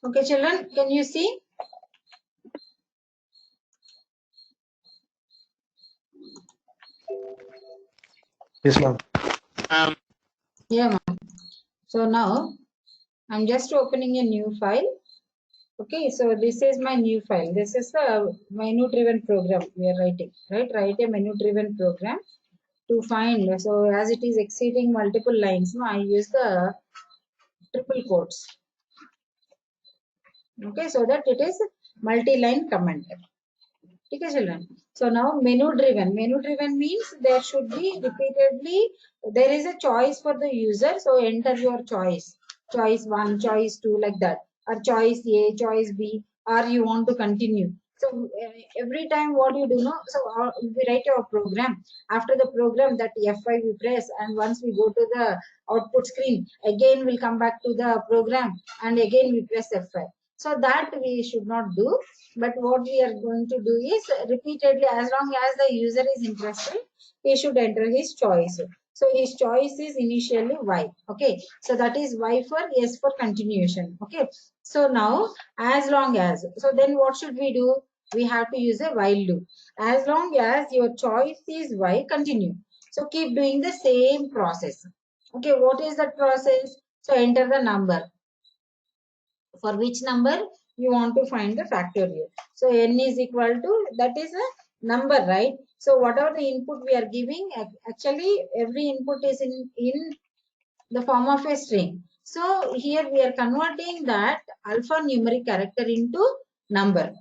Okay, children, can you see? Yes, ma'am. Yeah, ma'am. So now I'm just opening a new file. Okay, so this is my new file. This is the menu-driven program we are writing, right? Write a menu-driven program to find. So as it is exceeding multiple lines, no, I use the triple quotes. Okay, so that it is multi-line comment. Okay, children. So now menu driven. Menu driven means there should be repeatedly, there is a choice for the user. So enter your choice. Choice 1, choice 2, like that. Or choice A, choice B, or you want to continue. So every time what you do, no, so we write our program. After the program, that F5 we press, and once we go to the output screen, again we'll come back to the program, and again we press F5. So that we should not do, but what we are going to do is repeatedly, as long as the user is interested, he should enter his choice. So his choice is initially Y. Okay, so that is Y for yes for continuation. Okay, so now as long as, so then what should we do? We have to use a while loop. As long as your choice is Y, continue. So keep doing the same process. Okay, what is that process? So enter the number. For which number you want to find the factorial. So n is equal to, that is a number, right? So whatever the input we are giving, actually every input is in the form of a string. So here we are converting that alphanumeric character into number,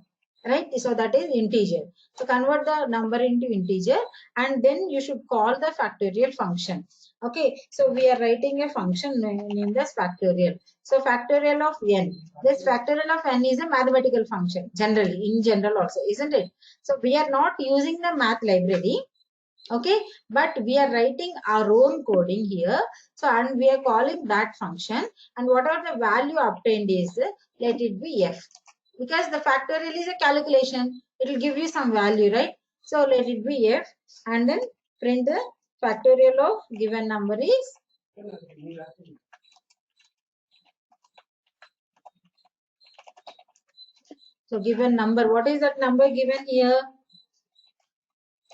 right? So that is integer. So convert the number into integer, and then you should call the factorial function. Okay, so we are writing a function named as factorial. So factorial of n. This factorial of n is a mathematical function, generally, in general also, isn't it? So we are not using the math library, okay, but we are writing our own coding here. So and we are calling that function, and whatever the value obtained is, let it be f, because the factorial is a calculation, it will give you some value, right? So let it be f, and then print the factorial of given number is, so given number, what is that number given here?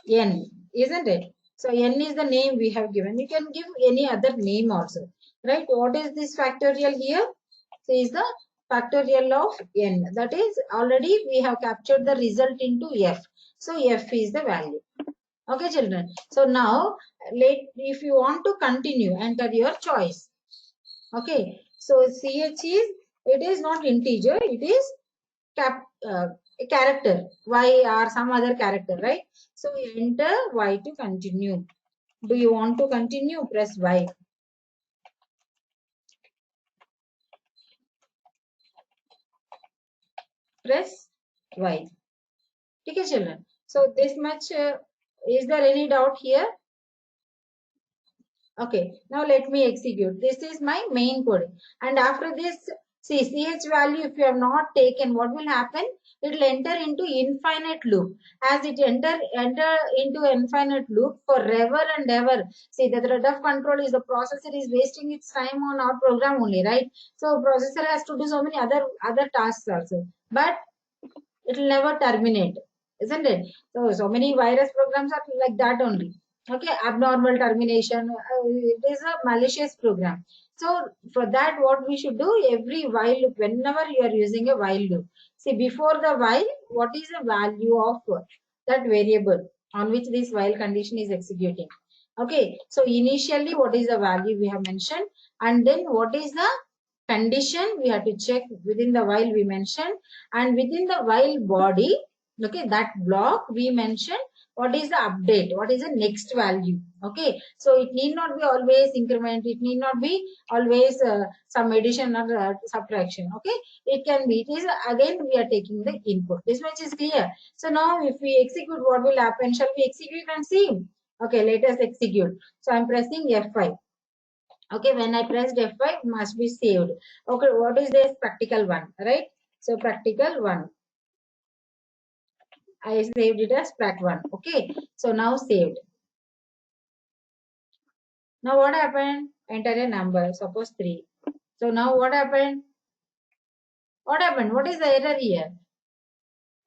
N, isn't it? So n is the name we have given. You can give any other name also, right? What is this factorial here? So is the factorial of n. That is, already we have captured the result into f. So f is the value. Okay, children. So now, if you want to continue, enter your choice. Okay. So ch is, it is not integer, it is a character, y or some other character, right? So enter y to continue. Do you want to continue? Press y. Press y. Okay, children. So this much, is there any doubt here? Okay, now let me execute. This is my main code. And after this, see, ch value, if you have not taken, what will happen? It will enter into infinite loop. As it enter into infinite loop forever and ever. See, the thread of control is, the processor is wasting its time on our program only, right? So processor has to do so many other tasks also. But it will never terminate, isn't it? So many virus programs are like that only. Okay, abnormal termination, it is a malicious program. So for that, what we should do, every while loop, whenever you are using a while loop, see, before the while, what is the value of that variable on which this while condition is executing? Okay, so initially what is the value we have mentioned, and then what is the condition we have to check within the while we mentioned, and within the while body, okay, that block we mentioned what is the update, what is the next value. Okay, so it need not be always increment, it need not be always some addition or subtraction. Okay, it can be, it is again we are taking the input. This much is clear. So now if we execute, what will happen? Shall we execute and see? Okay, let us execute. So I'm pressing F5. Okay, when I pressed F5, must be saved. Okay, what is this? Practical 1, right? So practical 1. I saved it as prac 1. Okay, so now saved. Now what happened? Enter a number, suppose 3. So now what happened? What happened? What is the error here?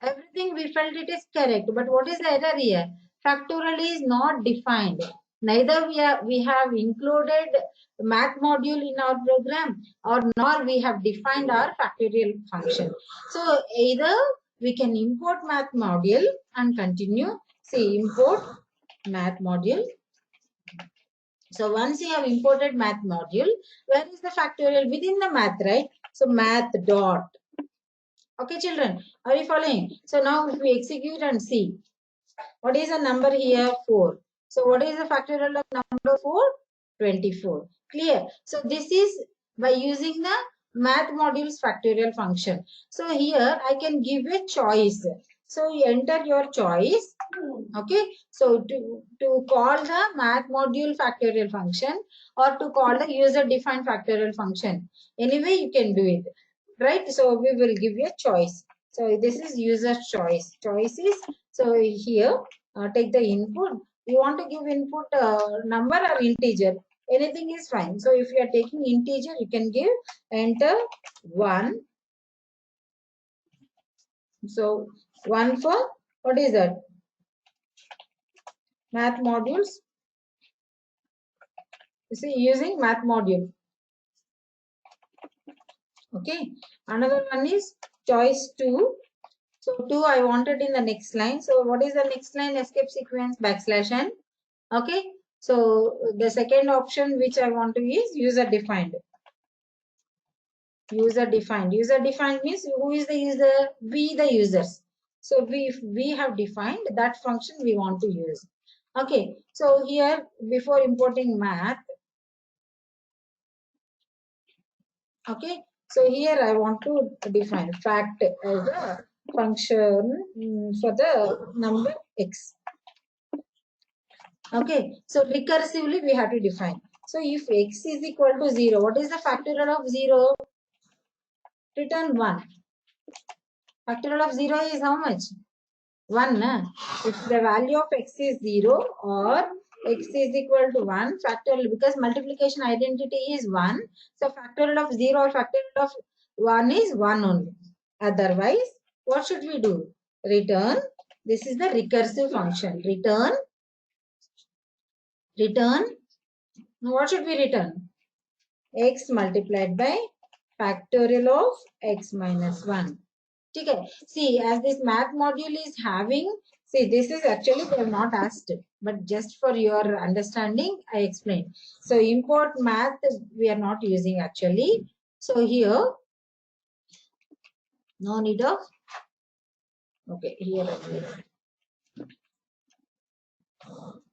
Everything we felt it is correct, but what is the error here? Factorial is not defined. Neither we have included math module in our program, or nor we have defined our factorial function. So either we can import math module and continue. See, import math module. So once you have imported math module, where is the factorial? Within the math, right? So math dot. Okay, children, are you following? So now if we execute and see, what is the number here? 4. So what is the factorial of number 4? 24. Clear? So this is by using the math module's factorial function. So here I can give a choice. So you enter your choice. Okay. So to call the math module factorial function, or to call the user defined factorial function. Anyway, you can do it. Right? So we will give you a choice. So this is user choice. Choice is, so here take the input. You want to give input number or integer. Anything is fine. So if you are taking integer, you can give enter 1. So 1 for, what is that? Math modules. You see, using math module. Okay. Another one is choice 2. So 2 I wanted in the next line. So what is the next line? Escape sequence \n. Okay. So the second option which I want to is user defined. User defined. User defined means who is the user? We the users. So we have defined that function we want to use. Okay. So here before importing math. Okay. So here I want to define fact as a function for the number x. Okay. So recursively we have to define. So if x is equal to 0, what is the factorial of 0? Return 1. Factorial of 0 is how much? 1. If the value of x is 0 or x is equal to 1, factorial, because multiplication identity is 1. So factorial of 0 or factorial of 1 is 1 only. Otherwise, what should we do? Return. This is the recursive function. Return. What should we return? X multiplied by factorial of x minus 1. Okay. See, as this math module is having, see, this is actually they have not asked, but just for your understanding, I explain. So import math we are not using actually. So here, no need of, okay, here.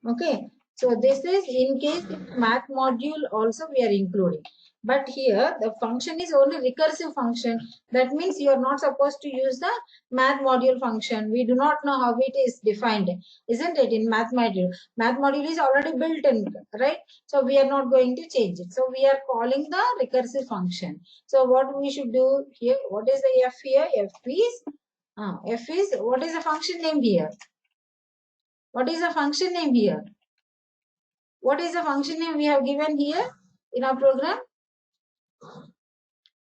Okay. So this is in case math module also we are including. But here the function is only recursive function. That means you are not supposed to use the math module function. We do not know how it is defined, isn't it? In math module. Math module is already built in, right? So we are not going to change it. So we are calling the recursive function. So what we should do here, what is the f here? F is, what is the function name here? What is the function name here? What is the function name we have given here in our program?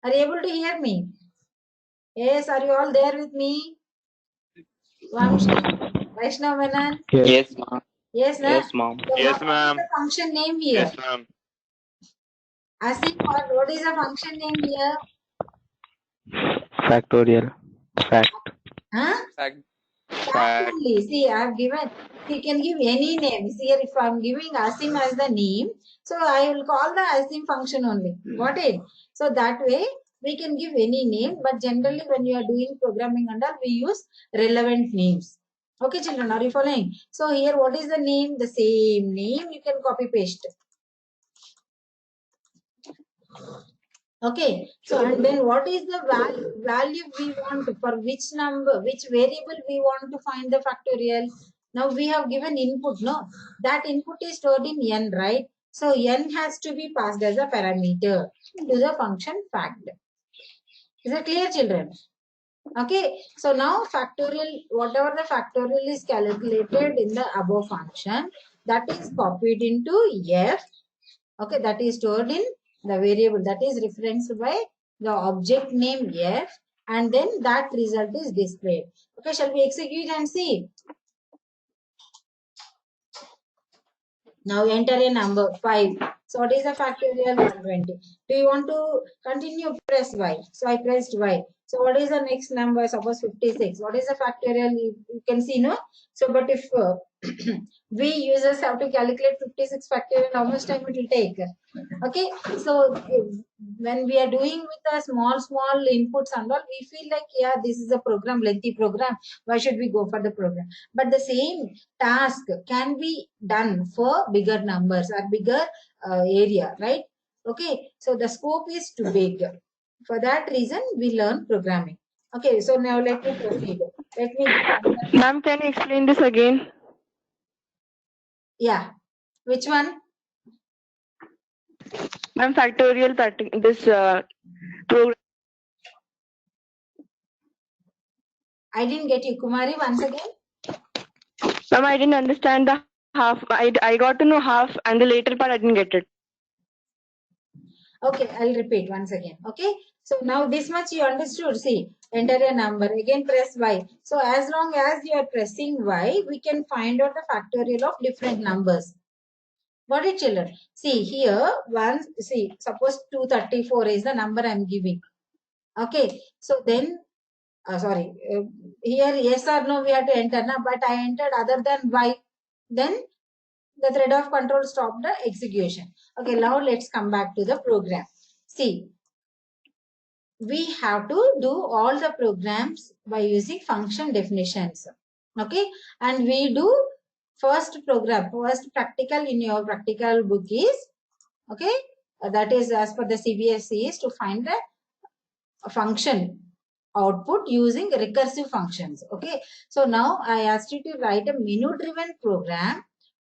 Are you able to hear me? Yes, are you all there with me? Vamshi, Vaishnav Menon? Yes. Yes, ma'am. Yes, na? Yes, ma'am. So Yes, what is ma'am. the function name here? Yes, ma'am. Asif, what is the function name here? Factorial. Fact. Huh? Fact. Fact only. See, I have given, you can give any name. See here, if I am giving Asim as the name, so I will call the Asim function only. Got it? So that way, we can give any name, but generally when you are doing programming and all, we use relevant names. Okay, children, are you following? So here, what is the name? The same name, you can copy paste. Okay, so and then what is the value we want for which number, which variable we want to find the factorial? Now we have given input, no? That input is stored in n, right? So n has to be passed as a parameter to the function fact. Is it clear, children? Okay, so now factorial, whatever the factorial is calculated in the above function, that is copied into f. Okay, that is stored in the variable, that is referenced by the object name f, and then that result is displayed. Okay, shall we execute and see? Now enter a number 5. So what is the factorial 120? Do you want to continue? Press Y. So I pressed Y. So what is the next number? Suppose 56. What is the factorial? You can see, no? So but if we users have to calculate 56 factorial, how much time it will take? Okay, so when we are doing with a small inputs and all, we feel like, yeah, this is a program, lengthy program. Why should we go for the program? But the same task can be done for bigger numbers or bigger area, right? Okay, so the scope is too big. For that reason, we learn programming. Okay, so now let me proceed. Let me. Ma'am, can you explain this again? Yeah, which one? Ma'am, factorial this program. I didn't get you, Kumari. Once again. Ma'am, I didn't understand the half. I got to know half, and the later part I didn't get it. Okay, I'll repeat once again. Okay, so now this much you understood. See, enter a number, again press Y. So as long as you are pressing Y, we can find out the factorial of different numbers. Got it, children? See here, see, suppose 234 is the number I'm giving. Okay, so then, here yes or no we have to enter, but I entered other than Y. Then the thread of control stopped the execution. Okay, now let's come back to the program. See, we have to do all the programs by using function definitions. Okay, and we do first practical in your practical book is, okay, that is as per the CBSE is to find the function output using recursive functions. Okay, so now I asked you to write a menu driven program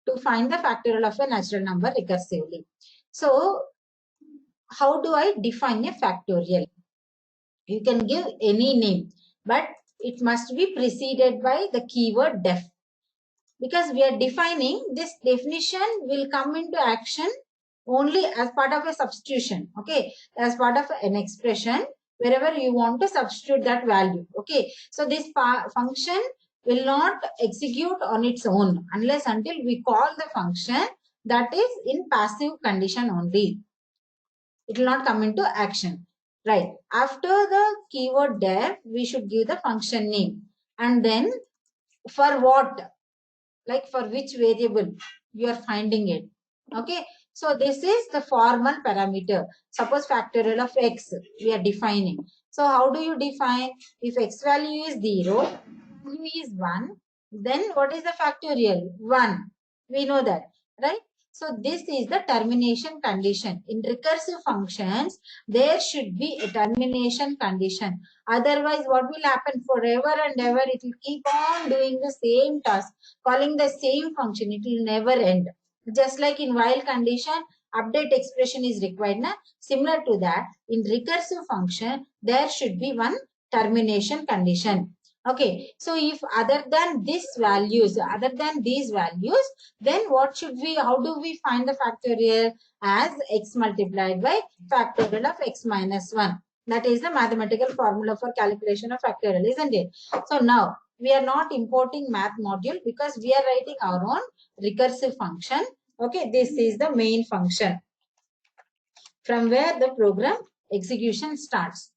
to find the factorial of a natural number recursively. So how do I define a factorial? You can give any name, but it must be preceded by the keyword def. Because we are defining, this definition will come into action only as part of a substitution. Okay, as part of an expression, wherever you want to substitute that value. Okay, so this function will not execute on its own unless until we call the function that is in passive condition only. It will not come into action. Right. After the keyword def, we should give the function name. And then for what? Like for which variable you are finding it. Okay. So this is the formal parameter. Suppose factorial of x we are defining. So how do you define? If x value is 0, value is 1, then what is the factorial? 1. We know that, right? So this is the termination condition. In recursive functions, there should be a termination condition. Otherwise, what will happen? Forever and ever, it will keep on doing the same task, calling the same function. It will never end. Just like in while condition, update expression is required. Na? Similar to that, in recursive function, there should be one termination condition. Okay, so if other than these values, then what should we, how do we find the factorial? As x multiplied by factorial of x minus 1. That is the mathematical formula for calculation of factorial, isn't it? So now we are not importing math module because we are writing our own recursive function. Okay, this is the main function from where the program execution starts.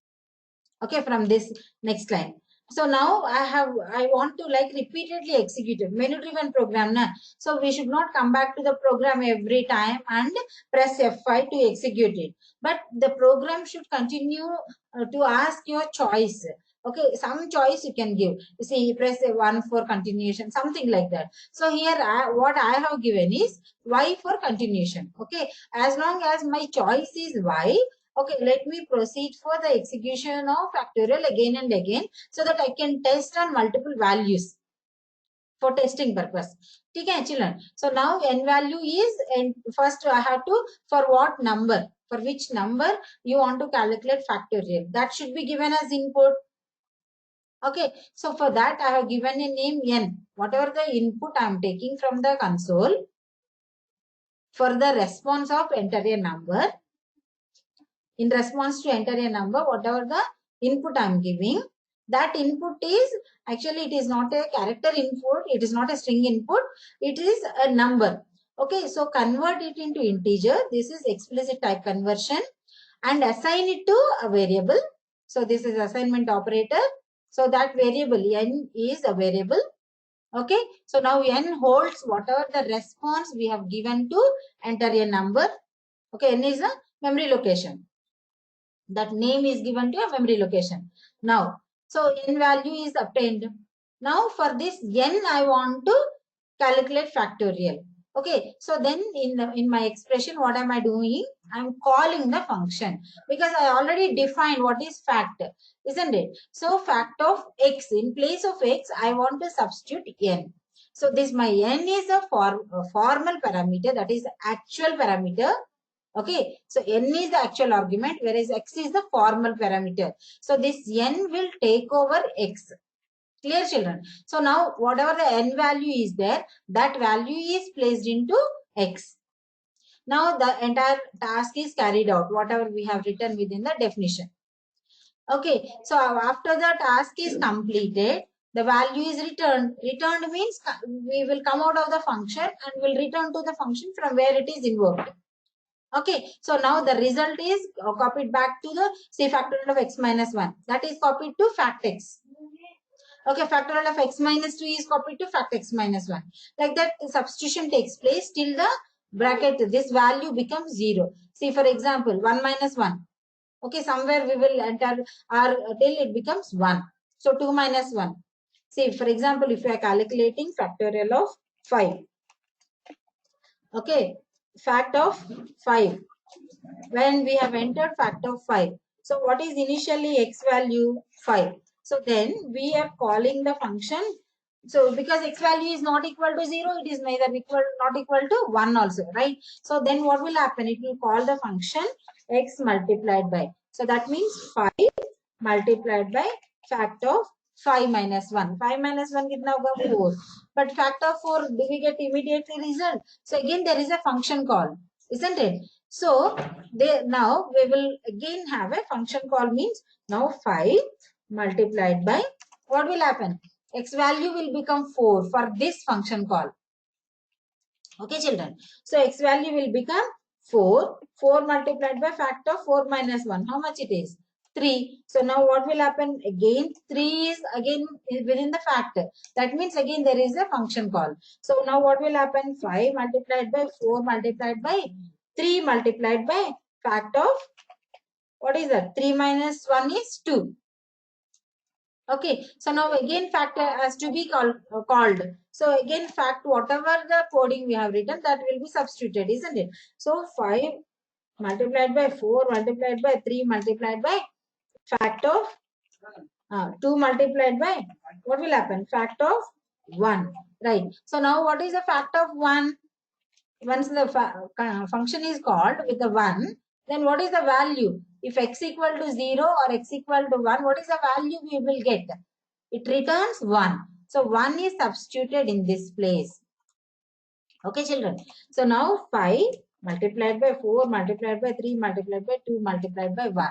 Okay, from this next line. So now I want to like repeatedly execute it. Menu driven program. Na? So we should not come back to the program every time and press F5 to execute it. But the program should continue to ask your choice. Okay, some choice you can give. You see, press a 1 for continuation, something like that. So here what I have given is Y for continuation. Okay, as long as my choice is Y, okay, let me proceed for the execution of factorial again and again so that I can test on multiple values for testing purpose. Okay, children. So now n value is, and first I have to, for what number, for which number you want to calculate factorial. That should be given as input. Okay, so for that I have given a name n. Whatever the input I am taking from the console, for the response of enter a number, in response to enter a number, whatever the input I'm giving, that input is actually, it is not a character input, it is not a string input, it is a number. Okay, so convert it into integer. This is explicit type conversion, and assign it to a variable. So this is assignment operator. So that variable n is a variable. Okay, so now n holds whatever the response we have given to enter a number. Okay, n is a memory location. That name is given to a memory location. Now, so n value is obtained. Now for this n, I want to calculate factorial. Okay, so then in my expression, what am I doing? I'm calling the function, because I already defined what is fact, isn't it? So fact of x, in place of x, I want to substitute n. So this my n is a formal parameter, that is actual parameter. Okay, so n is the actual argument, whereas x is the formal parameter. So this n will take over x. Clear, children? So now whatever the n value is there, that value is placed into x. Now the entire task is carried out, whatever we have written within the definition. Okay, so after the task is completed, the value is returned. Returned means we will come out of the function and will return to the function from where it is invoked. Okay, so now the result is copied back to the factorial of x minus 1. That is copied to fact x. Okay, factorial of x minus 2 is copied to fact x minus 1. Like that, the substitution takes place till the bracket, this value becomes 0. See, for example, 1 minus 1. Okay, somewhere we will enter our till it becomes 1. So 2 minus 1. See, for example, if we are calculating factorial of 5. Okay, fact of 5. When we have entered fact of 5. So what is initially x value? 5. So then we are calling the function. So because x value is not equal to 0, it is neither not equal to 1 also, right? So then what will happen? It will call the function x multiplied by. So that means 5 multiplied by fact of 5 minus 1. 5 minus 1 kitna hoga? 4. But fact of 4, do we get immediately result? So again there is a function call, isn't it? So now we will again have a function call, means now 5 multiplied by, what will happen? X value will become 4 for this function call. Okay, children. So x value will become 4. 4 multiplied by fact of 4 minus 1. How much it is? 3. So now what will happen? Again 3 is again within the fact. That means again there is a function call. So now what will happen? 5 multiplied by 4 multiplied by 3 multiplied by fact of, what is that? 3 minus 1 is 2. Okay, so now again factor has to be called. So again fact, whatever the coding we have written, that will be substituted, isn't it? So 5 multiplied by 4 multiplied by 3 multiplied by fact of 2 multiplied by, what will happen? Fact of 1, right? So now what is the fact of 1? Once the function is called with the 1, then what is the value? If x equal to 0 or x equal to 1, what is the value we will get? It returns 1. So 1 is substituted in this place. Okay, children. So now 5 multiplied by 4 multiplied by 3 multiplied by 2 multiplied by 1.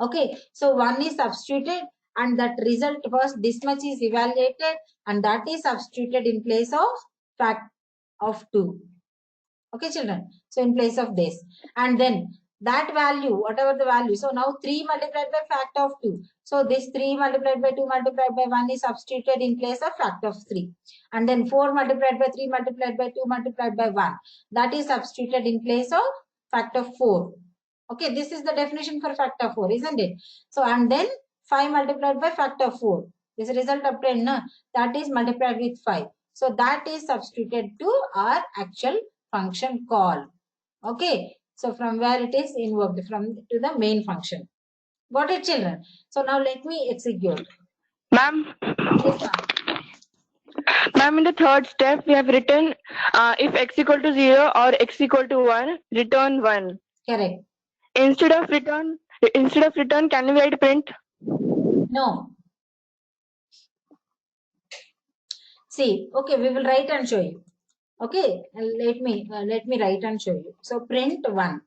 Okay, so 1 is substituted, and that result first this much is evaluated, and that is substituted in place of fact of 2. Okay, children. So in place of this, and then that value, whatever the value. So now 3 multiplied by fact of 2. So this 3 multiplied by 2 multiplied by 1 is substituted in place of fact of 3. And then 4 multiplied by 3 multiplied by 2 multiplied by 1. That is substituted in place of fact of 4. Okay, this is the definition for fact of 4, isn't it? So and then 5 multiplied by fact of 4. This result obtained, na? That is multiplied with 5. So that is substituted to our actual function call. Okay, so from where it is invoked, from to the main function. Got it, children? So now let me execute. Ma'am, Yes, ma'am. ma'am, in the third step, we have written if x equal to 0 or x equal to 1, return 1. Correct. Instead of return, can we write print? No. See, okay, we will write and show you. Okay, let me write and show you. So print 1.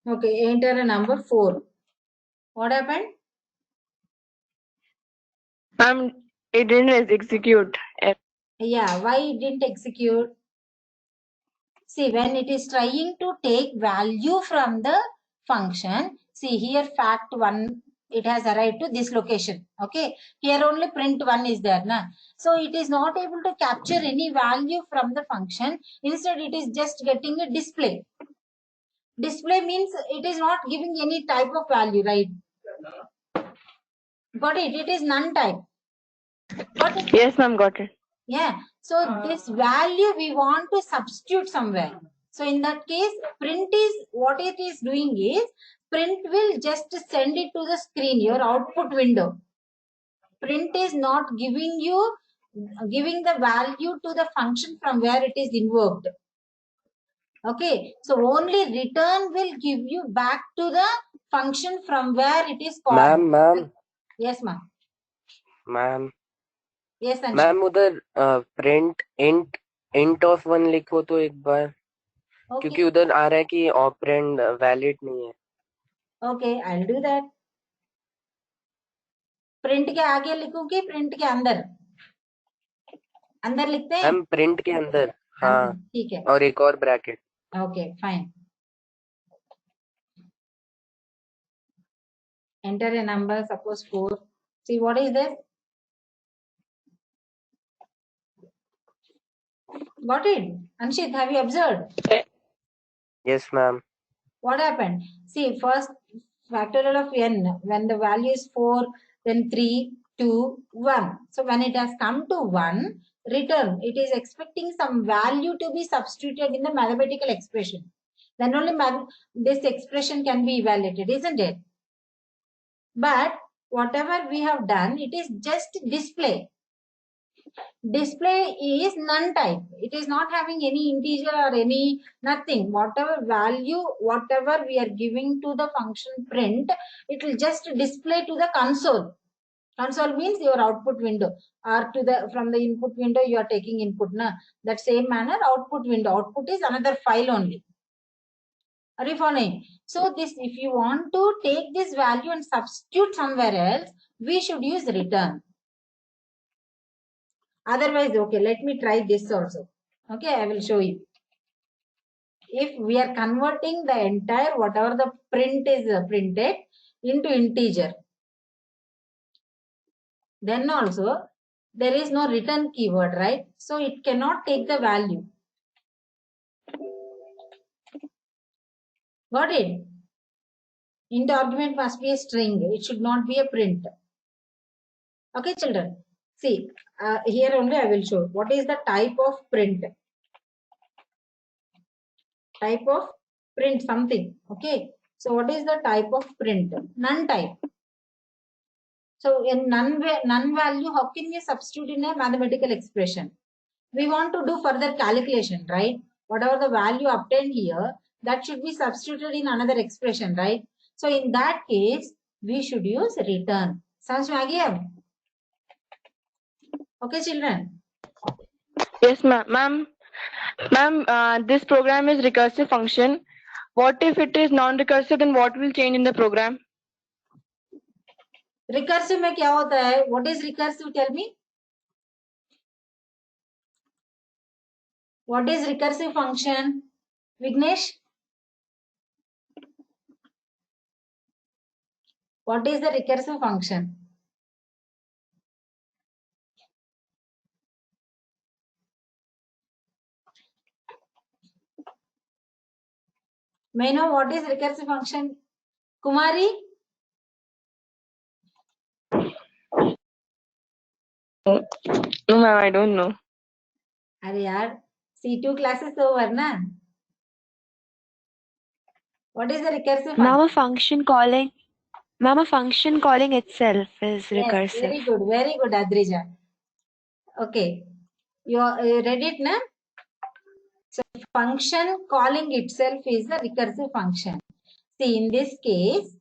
Okay, enter a number 4. What happened? Ma'am, it didn't execute. Yeah, why it didn't execute? See, when it is trying to take value from the function, see here fact 1, it has arrived to this location. Okay, here only print 1 is there. Na? So it is not able to capture any value from the function. Instead, it is just getting a display. Display means it is not giving any type of value, right? Got it? It is none type. Got it? Yes, ma'am, got it. Yeah. So this value we want to substitute somewhere. So in that case, print is what it is doing is print will just send it to the screen, your output window. Print is not giving the value to the function from where it is invoked. Okay. So only return will give you back to the function from where it is called. Ma'am Yes, ma'am. Ma'am Yes, Anshu. Ma'am उधर print int of 1 लिखो तो एक बार, क्योंकि Okay. उधर आ रहा है कि operand valid नहीं है. Okay, I'll do that. Print के आगे लिखूं कि प्रिंट के अंदर? अंदर लिखते हैं? मैम प्रिंट के अंदर, हाँ, ठीक है. और एक और bracket. Okay, fine. Enter a number, suppose 4. See what is this? Got it? Anshit, have you observed? Yes ma'am. What happened? See, first factorial of n, when the value is 4, then 3, 2, 1. So when it has come to 1, return. It is expecting some value to be substituted in the mathematical expression. Then only this expression can be evaluated, isn't it? But whatever we have done, it is just display. Display is none type. It is not having any integer or any nothing. Whatever value, whatever we are giving to the function print, it will just display to the console. Console means your output window, or to the from the input window you are taking input. Na? That same manner output window. Output is another file only. Are you following? So this, if you want to take this value and substitute somewhere else, we should use return. Otherwise, okay, let me try this also. Okay, I will show you. If we are converting the entire, whatever the print is printed into integer, then also there is no return keyword, right? So it cannot take the value. Got it? Int argument must be a string. It should not be a print. Okay, children. See, here only I will show what is the type of print. Type of print something. Okay. So what is the type of print? None type. So in none value, how can we substitute in a mathematical expression? We want to do further calculation, right? Whatever the value obtained here, that should be substituted in another expression, right? So in that case, we should use return. समझ में आ गया? Okay, children. Yes, ma'am. Ma'am, this program is recursive function. What if it is non-recursive? Then what will change in the program? Recursive में क्या होता है? What is recursive? Tell me. What is recursive function? Vignesh? What is the recursive function? May I know what is recursive function? Kumari? No, ma'am, I don't know. अरे यार, C2 classes over ना? What is the recursive function? Ma'am, a function calling itself is Yes, recursive. very good, Adrija. Okay, you read it, na? So function calling itself is the recursive function. See, in this case,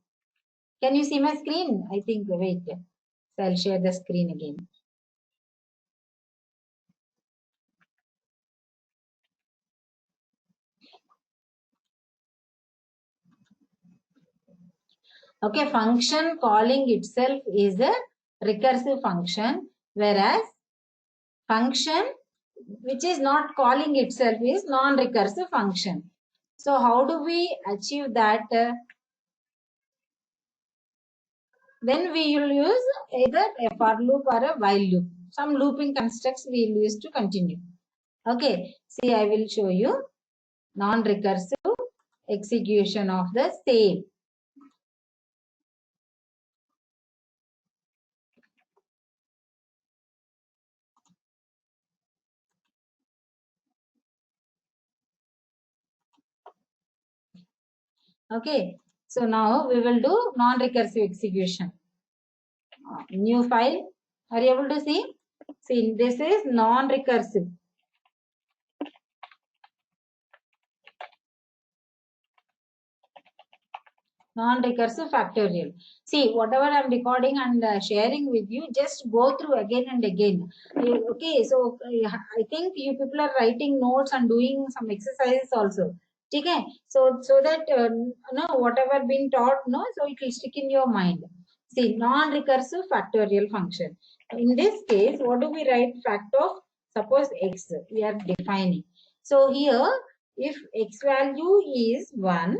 can you see my screen? I think, wait, so I'll share the screen again. Okay, function calling itself is a recursive function, whereas function which is not calling itself is non-recursive function. So how do we achieve that? Then we will use either a for loop or a while loop. Some looping constructs we will use to continue. Okay, see, I will show you non-recursive execution of the same. Okay, so now we will do non-recursive execution. New file. Are you able to see? See, this is non-recursive. Non-recursive factorial. See, whatever I'm recording and sharing with you, just go through again and again. Okay, so I think you people are writing notes and doing some exercises also. Okay, so that whatever been taught, so it will stick in your mind. See, non-recursive factorial function. In this case, what do we write? Fact of, suppose x we are defining. So here, if x value is 1,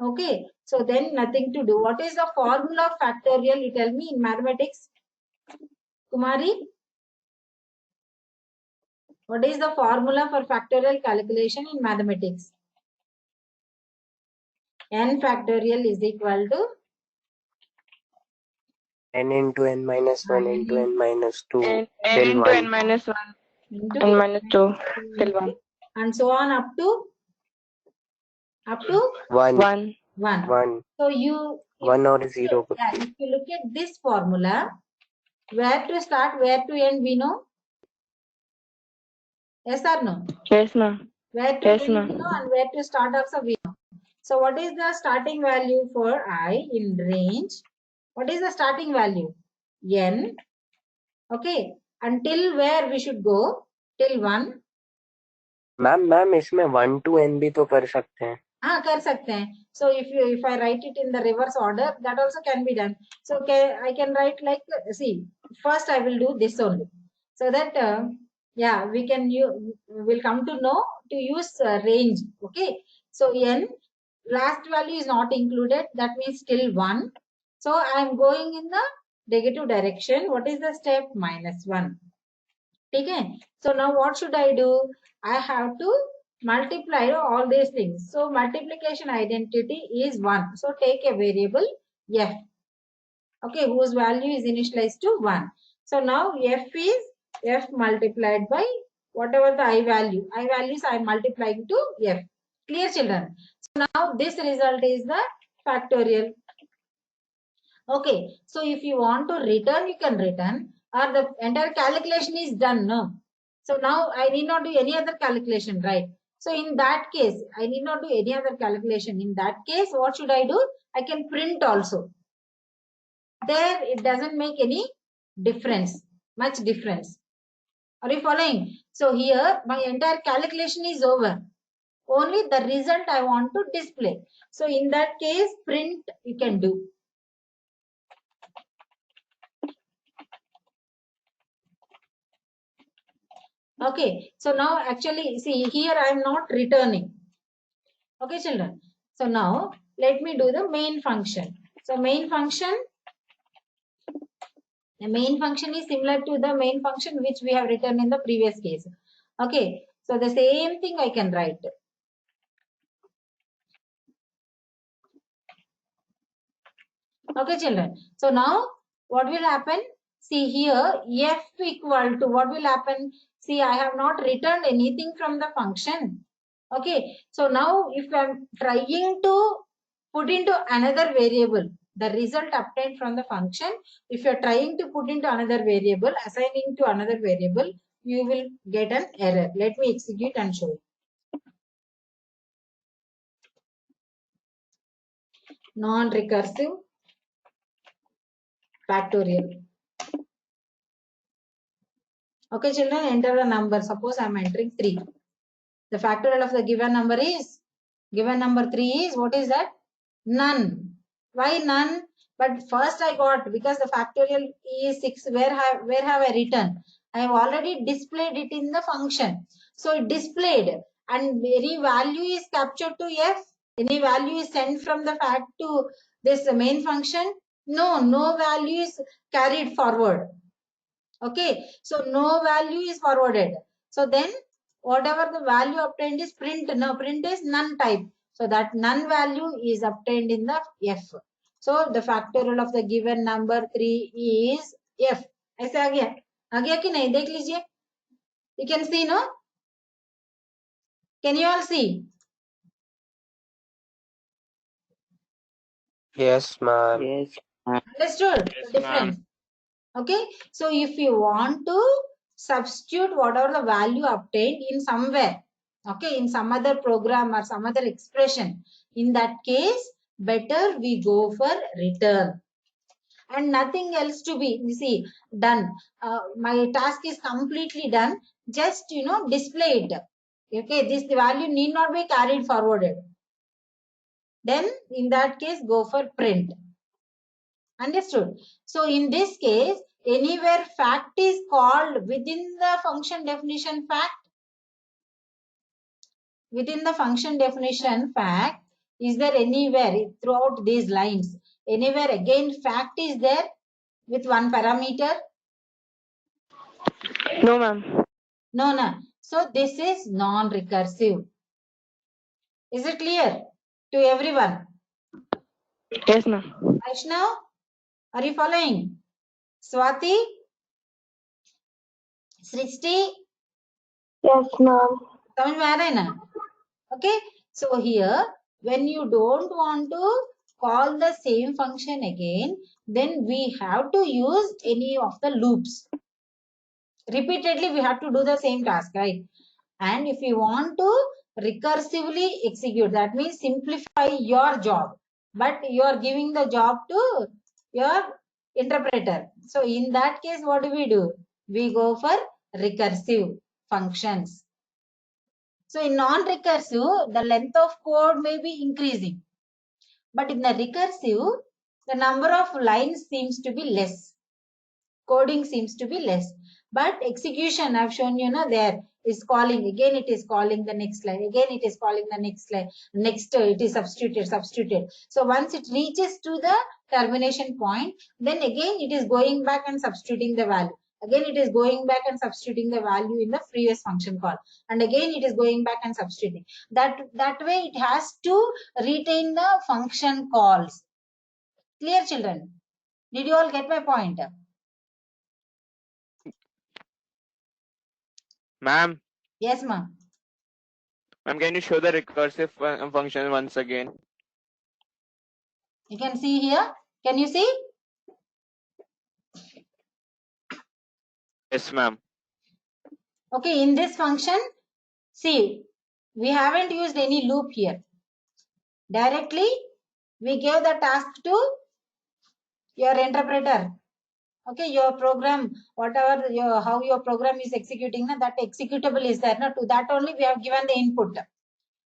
okay, so then nothing to do. What is the formula of factorial? You tell me in mathematics. Kumari, what is the formula for factorial calculation in mathematics? N factorial is equal to n into n minus 1 into n minus 2 N till into 1. n minus 1 into n minus 2 till 1. and so on up to 1. 1. 1. 1. So you, 1 or 0. if you look at this formula, where to start, where to end, we know? Yes or no? Yes, ma'am. Where to Yes, end, we ma'am. know, and where to start also we know. So what is the starting value for I in range? What is the starting value? N. Okay. Until where we should go? Till 1. Ma'am इसमें 1 to n भी तो कर सकते हैं. हाँ, कर सकते हैं. So if I write it in the reverse order, that also can be done. So I can write like, see, first I will do this only. So that, we'll come to know to use range. Okay. So n, last value is not included. That means till 1. So I am going in the negative direction. What is the step? -1. Okay. So now what should I do? I have to multiply all these things. So multiplication identity is 1. So take a variable f. Okay, whose value is initialized to 1. So now f is f multiplied by whatever the I value. I values I am multiplying to f. Clear, children? So now this result is the factorial. Okay, so if you want to return, you can return, or the entire calculation is done, no? So now I need not do any other calculation, right? So in that case, I need not do any other calculation. In that case, what should I do? I can print also. There, it doesn't make any difference, much difference. Are you following? So here, my entire calculation is over. Only the result I want to display. So in that case, print you can do. Okay, so now actually, see here I am not returning. Okay, children. So now let me do the main function. So main function, the main function is similar to the main function which we have written in the previous case. Okay, so the same thing I can write. Okay, children. So now what will happen? See here, f equal to what will happen? See, I have not returned anything from the function. Okay, so now if I'm trying to put into another variable, the result obtained from the function, if you're trying to put into another variable, assigning to another variable, you will get an error. Let me execute and show you. Non-recursive factorial. Okay, children, enter the number. Suppose I'm entering 3. The factorial of the given number 3 is, what is that? None. Why none? But first I got, because the factorial is 6, where have I written? I have already displayed it in the function. So it displayed, and any value is captured to f, any value is sent from the fact to this main function. No value is carried forward. Okay, so no value is forwarded. So then whatever the value obtained is print. Now print is none type. So that none value is obtained in the f. So the factorial of the given number 3 is f. ऐसे आ गया कि नहीं? देख लीजिए. You can see, no? Can you all see? Yes, ma'am. Yes. Understood the difference? Okay, so if you want to substitute whatever the value obtained in somewhere, okay, in some other program or some other expression, in that case, better we go for return. And nothing else to be, you see, done. My task is completely done. Just, display it. Okay, this value need not be carried forwarded. Then, in that case, go for print. Understood? So in this case, anywhere fact is called within the function definition fact. Within the function definition fact, is there anywhere throughout these lines? Anywhere again fact is there with one parameter? No, ma'am. No. So this is non-recursive. Is it clear to everyone? Yes, ma'am. Vaishnav, are you following? Swati? Srishti? Yes, ma'am. समझ में आ रहा है ना? Okay, so here when you don't want to call the same function again, then we have to use any of the loops. Repeatedly we have to do the same task, right? And if you want to recursively execute, that means simplify your job, but you are giving the job to your interpreter. So in that case, what do? We go for recursive functions. So in non-recursive, the length of code may be increasing. But in the recursive, the number of lines seems to be less. Coding seems to be less. But execution, I've shown you, there is calling. Again, it is calling the next line. Again, it is calling the next line. Next, it is substituted. So once it reaches to the termination point, then again, it is going back and substituting the value. Again, it is going back and substituting the value in the previous function call. And again, it is going back and substituting. That way, it has to retain the function calls. Clear, children? Did you all get my point? Ma'am, Yes, ma'am. can you show the recursive function once again? You can see here. Can you see? Yes, ma'am. Okay, in this function, see, we haven't used any loop here. Directly, we gave the task to your interpreter. Okay, your program, whatever how your program is executing, that executable is there. To that only we have given the input.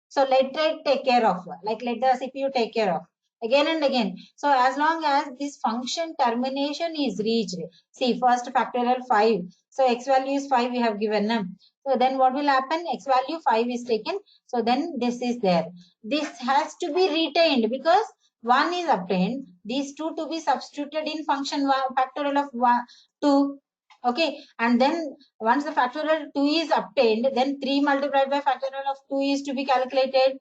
So let it take care of, like let the CPU take care of again and again. So as long as this function termination is reached, see, first factorial 5. So x value is 5 we have given them. So then what will happen? X value 5 is taken. So then this is there. This has to be retained because 1 is obtained. These two to be substituted in function factorial of 2. Okay, and then once the factorial 2 is obtained, then 3 multiplied by factorial of 2 is to be calculated.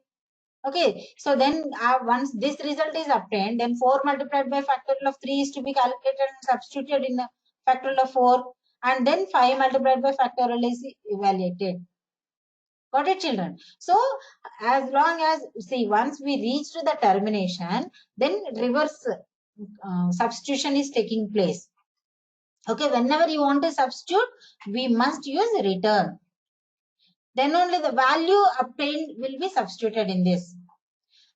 Okay, so then once this result is obtained, then 4 multiplied by factorial of 3 is to be calculated and substituted in the factorial of 4, and then 5 multiplied by factorial is evaluated. Got it, children? So as long as, see, once we reach to the termination, then reverse substitution is taking place. Okay, whenever you want to substitute, we must use return. Then only the value obtained will be substituted in this.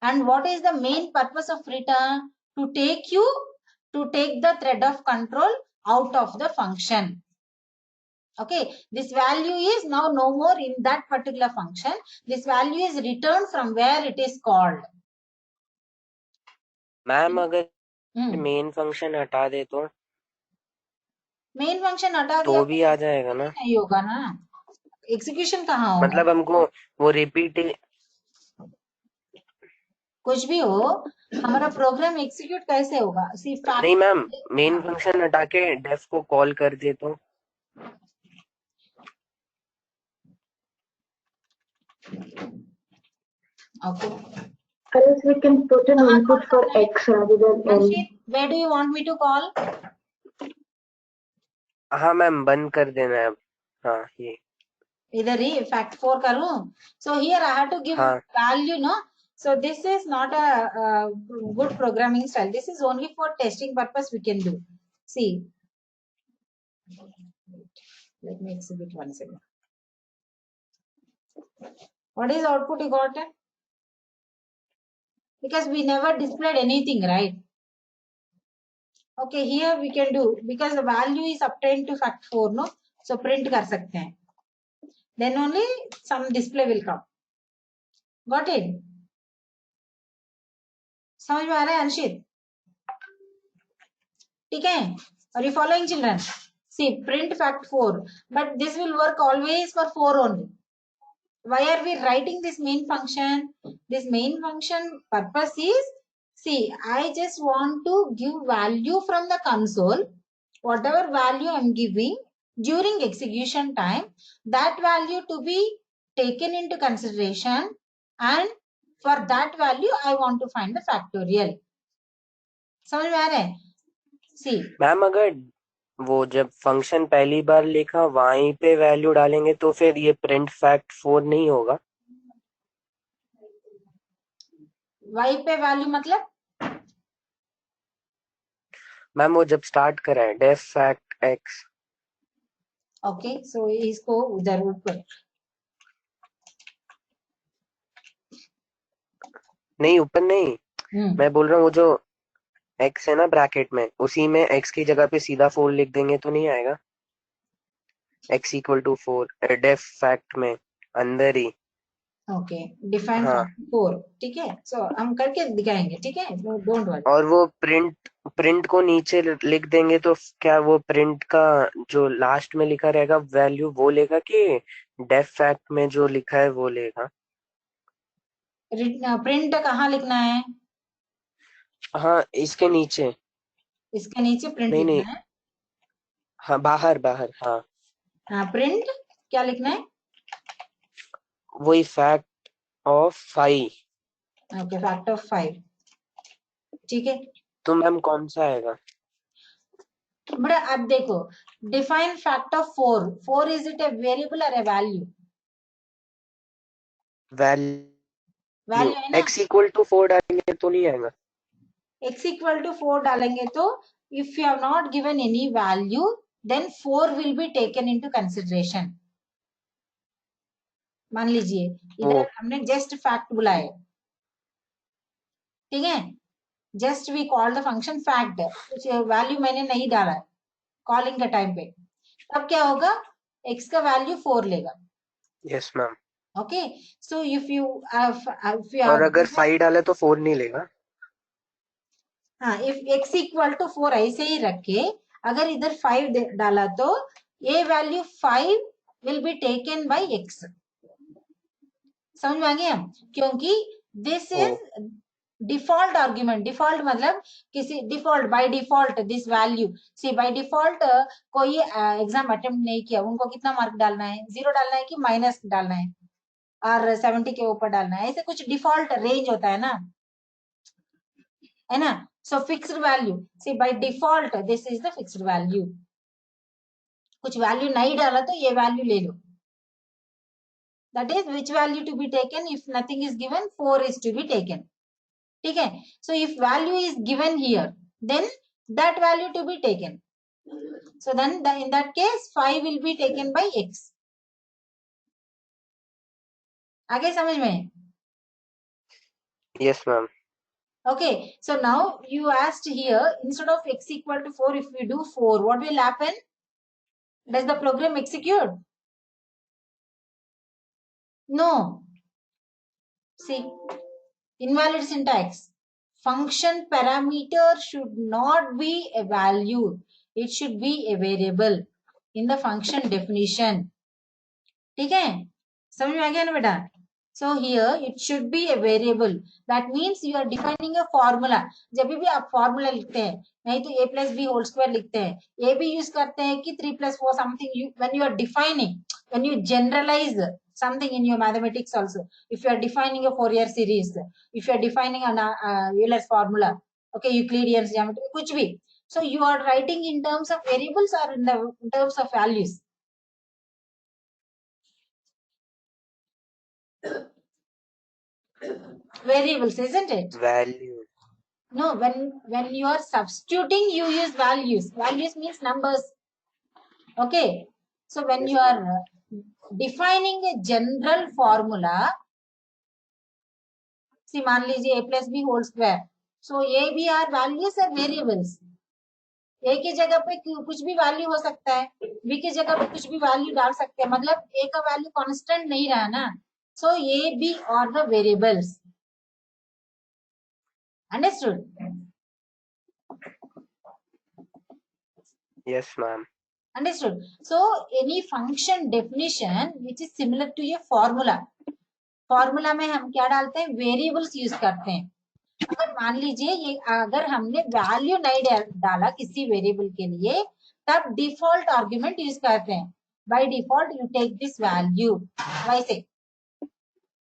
And what is the main purpose of return? To take the thread of control out of the function. Okay, this value is now no more in that particular function. This value is returned from where it is called. Ma'am अगर main function हटा दे तो main function हटा दिया भी आ जाएगा ना, नहीं होगा ना, एग्जीक्यूशन कहाँ होगा? मतलब हमको वो रिपीट कुछ भी हो, हमारा प्रोग्राम एग्जीक्यूट कैसे होगा? सिर्फ नहीं मैम, मेन फंक्शन हटा के डेफ को कॉल कर दे तो okay. Else we can put an input for X rather than L. Anshit, where do you want me to call? हाँ मैम बंद कर देना है अब, हाँ ये इधर ही fact 4 करूं? So here I have to give हाँ value, no? So this is not a good programming style. This is only for testing purpose we can do. See, let me exhibit one second. What is output you got? Because we never displayed anything, right? Okay, here we can do, because the value is obtained to fact 4, no? So print कर सकते हैं. Then only some display will come. Got it? समझ में आ रहा है अंशित? ठीक है? Are you following, children? See, print fact 4, but this will work always for 4 only. Why are we writing this main function? This main function purpose is, see, I just want to give value from the console. Whatever value I'm giving during execution time, that value to be taken into consideration, and for that value I want to find the factorial. समझ में आ रहा है? See, ma'am अगर वो जब function पहली बार लिखा वहीं पे वैल्यू डालेंगे तो फिर ये प्रिंट फैक्ट 4 नहीं होगा? y पे वैल्यू मतलब मैम वो जब स्टार्ट करा है डेफ फैक्ट एक्स, ओके, सो इसको उधर ऊपर नहीं ऊपर नहीं, मैं बोल रहा हूँ वो जो एक्स है ना ब्रैकेट में, उसी में एक्स की जगह पे सीधा 4 लिख देंगे तो नहीं आएगा? X equal to 4 def fact में अंदर ही, ओके, डिफाइन हाँ। फैक्ट 4, ठीक है? सो हम करके दिखाएंगे, ठीक है? Don't worry. और वो प्रिंट को नीचे लिख देंगे तो क्या वो प्रिंट का जो लास्ट में लिखा रहेगा वैल्यू वो लेगा कि डेफ फैक्ट में जो लिखा है वो लेगा? प्रिंट कहाँ लिखना है? हाँ इसके नीचे, इसके नीचे प्रिंट नहीं लिखना नहीं, है. हाँ बाहर बाहर, हाँ हाँ, प्रिंट क्या लिखना है? वही fact of 5. Okay, fact of 5, ठीक है? तो मैम कौन सा आएगा? बड़ा अब देखो, define fact of 4. 4 is it a variable और ए वैल्यू? वैल्यू वैल्यू है ना? एक्स इक्वल टू 4 डालेंगे तो नहीं आएगा? x इक्वल टू 4 डालेंगे तो if you have not given any value then 4 will be taken into consideration. मान लीजिए इधर हमने जस्ट फैक्ट बुलाया, ठीक है? Just we call the function fact, कुछ वैल्यू मैंने नहीं डाला है कॉलिंग के टाइम पे, तब क्या होगा? x का वैल्यू 4 लेगा. Yes ma'am, okay, so if you और अगर 5 डाले तो 4 नहीं लेगा? हाँ, इफ x इक्वल टू 4 ऐसे ही रखे, अगर इधर 5 डाला तो ये value 5 will be taken by x. समझ में आ गया? क्योंकि this is default argument. Default मतलब किसी default, by default this value, see by default कोई एग्जाम अटेम्प्ट नहीं किया, उनको कितना मार्क डालना है? 0 डालना है कि माइनस डालना है और 70 के ऊपर डालना है? ऐसे कुछ डिफॉल्ट रेंज होता है ना? So fixed value, see by default this is the fixed value. कुछ वैल्यू नहीं डाला तो ये वैल्यू ले लो. That is which value to be taken if nothing is given, 4 is to be taken. ठीक है? So if value is given here, then that value to be taken. So then in that case 5 will be taken by x. आगे समझ में? Yes ma'am. Okay, so now you asked here, instead of x equal to 4, if we do 4, what will happen? Does the program execute? No. See, invalid syntax. function parameter should not be a value. It should be a variable in the function definition. ठीक है, समझ में आ गया ना बेटा? So here it should be a variable. That means you are defining a formula. जब भी आप formula लिखते हैं, नहीं तो a plus b whole square लिखते हैं, a भी use करते हैं कि 3 plus 4 something. When you are defining, when you generalize something in your mathematics also, if you are defining a Fourier series, if you are defining an Euler's formula, okay, Euclidean geometry, कुछ भी, so you are writing in terms of variables or in terms of values. Variables, isn't it? Value. No, when you are substituting, you use values. Values means numbers. Okay. So when Yes, you are defining a general formula, see, मान लीजिए a plus b whole square. So a b are values or variables. a की जगह पे कुछ भी value हो सकता है, b की जगह पे कुछ भी वैल्यू डाल सकते हैं, मतलब a का वैल्यू कांस्टेंट नहीं रहा ना. So a b are the variables. Understood? Yes, ma'am. Understood? So any function definition which is similar to a formula, formula में हम क्या डालते हैं, वेरिएबल्स यूज करते हैं. अगर मान लीजिए ये अगर हमने वैल्यू नहीं डाला किसी वेरिएबल के लिए, तब डिफॉल्ट आर्गुमेंट यूज करते हैं. By default you take this value, वैसे.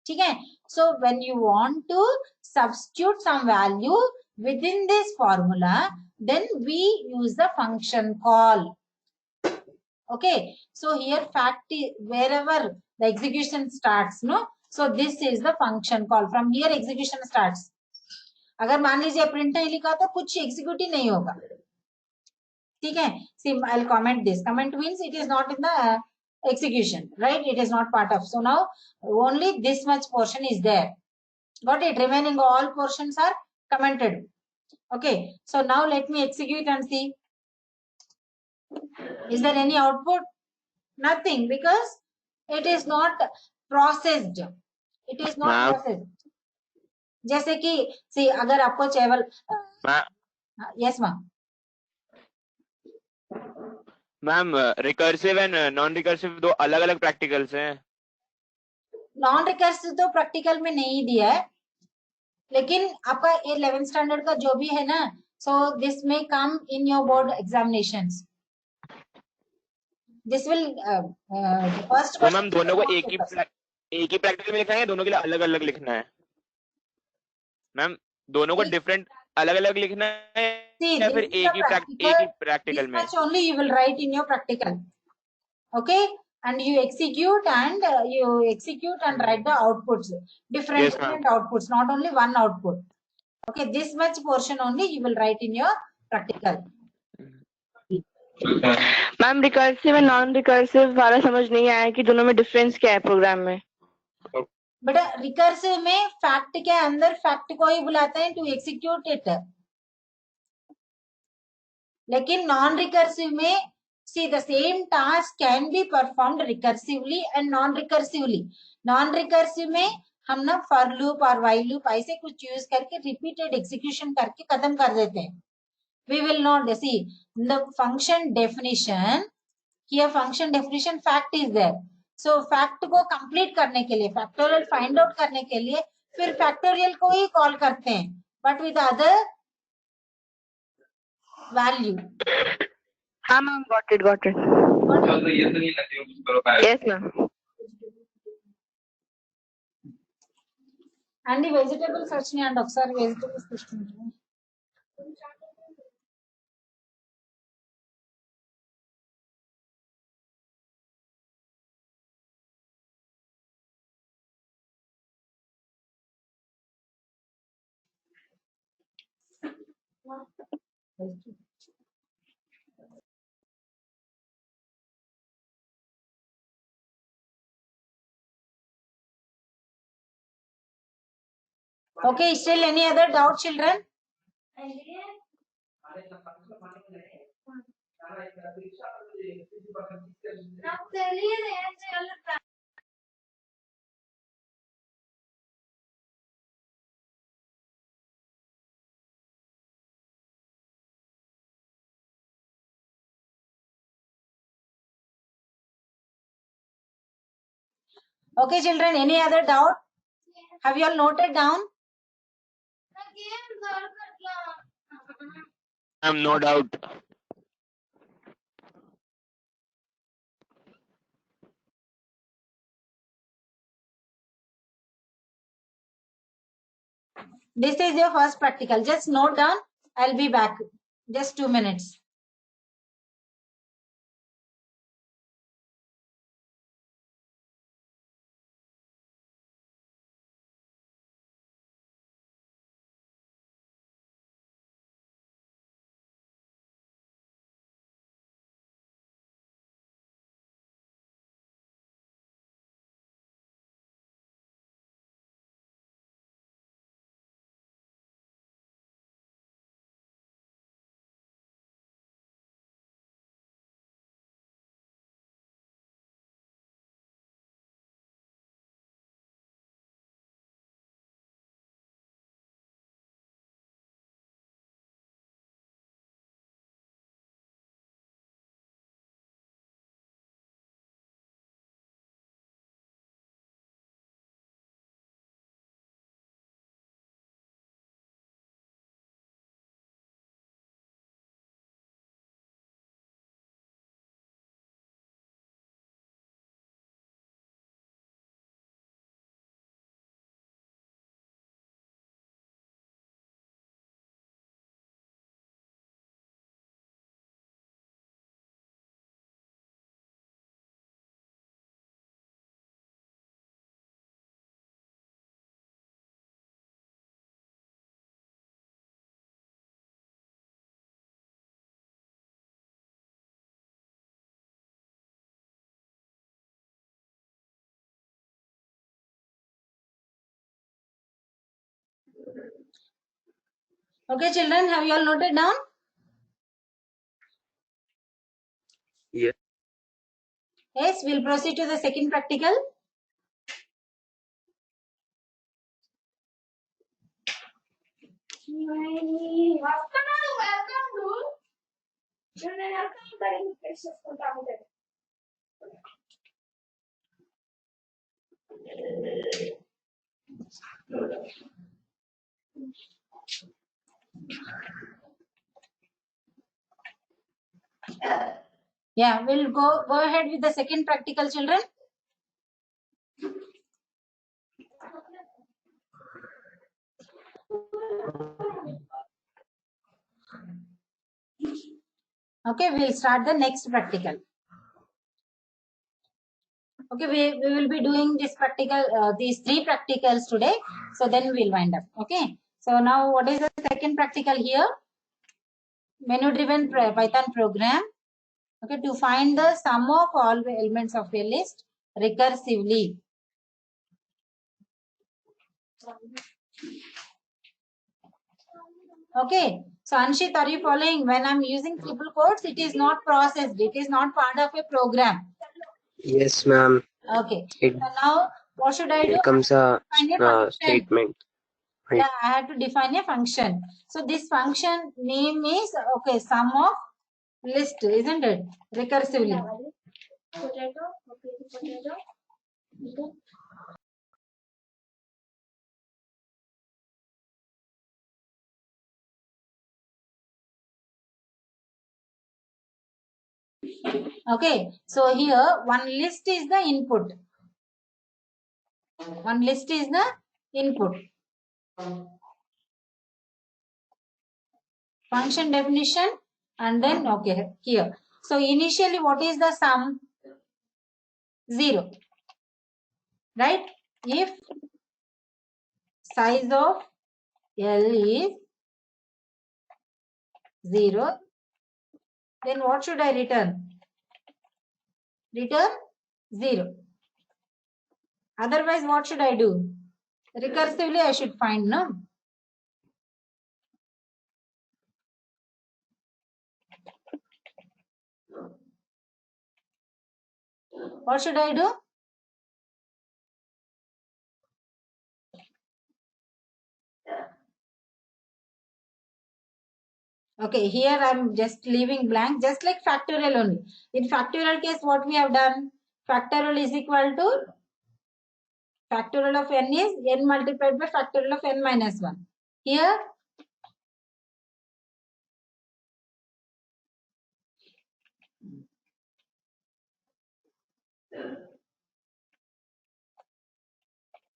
ठीक है. So when you want to substitute some value with in this formula, then we use the function call. Okay, so here fact is wherever the execution starts, no, so this is the function call. From here execution starts. अगर मान लीजिए print नहीं लिखा तो कुछ execute ही नहीं होगा. ठीक है. See, I'll comment this. Comment means it is not in the execution, right? It is not part of. So now only this much portion is there. Got it? Remaining all portions are commented. Okay, so now let me execute and see. Is there any output? Nothing, because it is not processed. It is not Ma'am. processed. जैसे कि see, अगर आपको चावल, yes ma'am. Ma'am recursive and non recursive दो अलग अलग practicals हैं. Non recursive तो प्रैक्टिकल में नहीं दिया है, लेकिन आपका 11th स्टैंडर्ड का जो भी है ना, so this may come in your board examinations. This will first तो मैम दोनों को एक ही प्रैक्टिकल में लिखना है, दोनों के लिए अलग अलग लिखना है? मैम दोनों को डिफरेंट अलग अलग लिखना है या फिर एक ही प्रैक्टिकल में? Only you will write in your practical. Okay, and you execute and write the outputs, different outputs, not only one output. Okay, this much portion only you will write in your practical. Ma'am recursive and non recursive वाला समझ नहीं आया कि दोनों में difference क्या है programme में. बेटा रिकर्सिव में फैक्ट के अंदर फैक्ट को ही बुलाते हैं टू एग्जीक्यूट इट, लेकिन नॉन रिकर्सिव में see the same task can be performed recursively and non recursively. Non recursive में हम ना for loop और while loop ऐसे कुछ यूज करके repeated execution करके खत्म कर देते हैं. We will not see the function definition. Here function definition fact is there. So fact को complete करने के लिए, factorial find out करने के लिए फिर factorial को ही call करते हैं, but with other value. हाँ ma'am, got it. Yes ma'am. And the vegetable search नहीं आंटा सर, vegetables कुछ नहीं. Okay, still any other doubt, children? Okay, children, any other doubt? Have you all noted down? No doubt. This is your first practical. Just note down. I'll be back. Just 2 minutes. Okay, children, have you all noted down? Yeah. Yes, we'll proceed to the second practical. Yeah, we'll go ahead with the second practical, children. Okay, we'll start the next practical. Okay, we will be doing this practical, these 3 practicals today. So then we'll wind up. Okay. So now what is the second practical here? Menu driven Python program. Okay, to find the sum of all the elements of a list recursively. Okay, so Anshit, are you following? When I'm using triple quotes, it is not processed. It is not part of a program. Yes, ma'am. Okay. It So now what should I do? becomes a Find a function. statement. Right. Yeah, I have to define a function. So this function name is, okay, sum of list, isn't it? Recursively. Okay, so here one list is the input. One list is the input. Function definition and then, okay, here. So initially what is the sum? 0. Right? If size of L is 0, then what should I return? Return 0. Otherwise, what should I do? Recursively, I should find, no? What should I do? Okay, here I'm just leaving blank, just like factorial only. In factorial case, what we have done? Factorial is equal to Factorial of n is n multiplied by factorial of n minus 1. Here,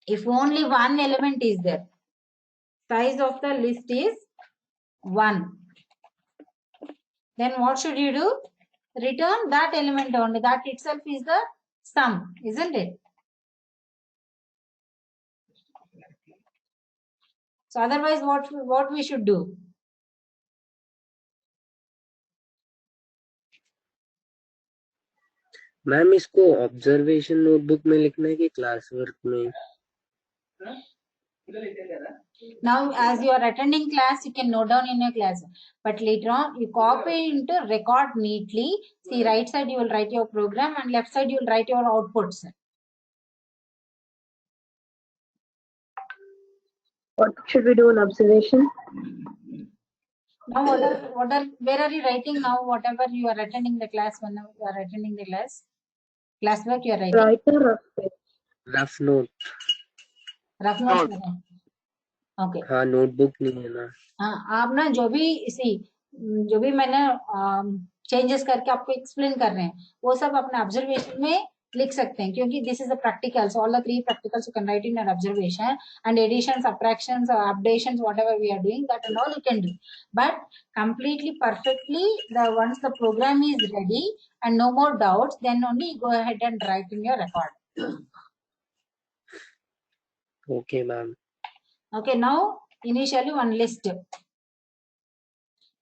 if only one element is there, size of the list is 1. Then what should you do? Return that element only. That itself is the sum, isn't it? So otherwise, what we should do? Ma'am इसको observation notebook में लिखना है कि class work में? Now, as you are attending class, you can note down in your class. But later on, you copy into record neatly. See, right side you will write your program and left side you will write your outputs. What should we do in observation? Now, where are you writing now? Whatever you are attending the class, whenever you are attending the classwork you are writing. Write a rough sketch. Rough note. Rough notes. Okay. हाँ, notebook नहीं है ना. हाँ, आप ना जो भी मैंने चेंजेस करके आपको एक्सप्लेन कर रहे हैं, वो सब अपने ऑब्जर्वेशन में लिख सकते हैं, क्योंकि this is the practicals. All the 3 practicals you can write in your observation, and addition, subtractions, updations, whatever we are doing, that and all you can do. But completely perfectly, once the program is ready and no more doubts, then only go ahead and write in your record. Okay, ma'am. Okay, now initially one list.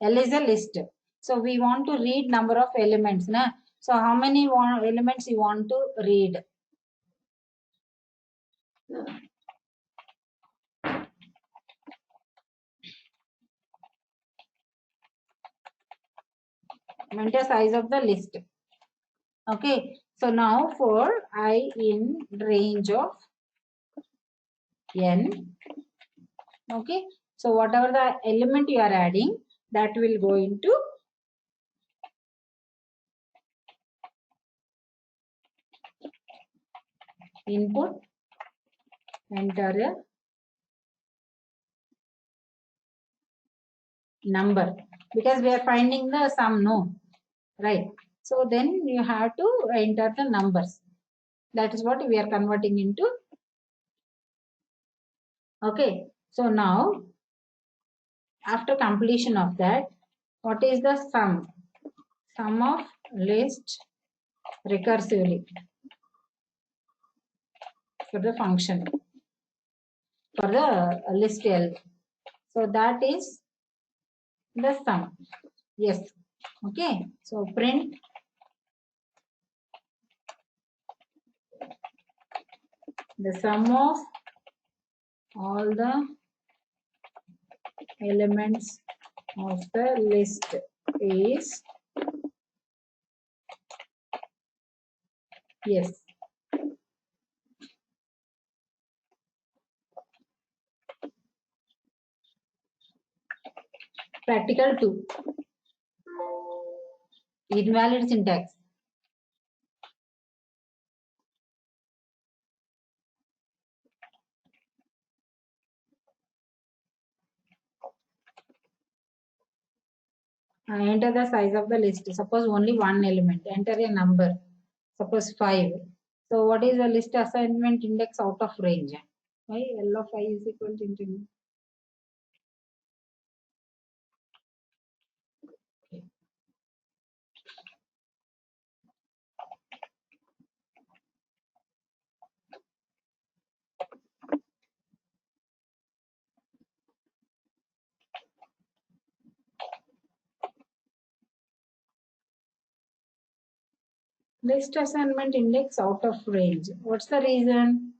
L is a list. So we want to read number of elements. Na? So how many elements you want to read? Enter size of the list. Okay. So now for I in range of n. Okay. So whatever the element you are adding, that will go into input. Enter a number, because we are finding the sum, no, right? So then you have to enter the numbers. That is what we are converting into. Okay. So now, after completion of that, what is the sum? Sum of list recursively for the function, for the list L. So that is the sum. Yes. Okay. So print the sum of all the elements of the list is yes. Practical 2. Invalid syntax. Enter the size of the list. Suppose only one element. Enter a number. Suppose 5. So what is the list assignment index out of range? Why L of I is equal to into. List assignment index out of range. What's the reason?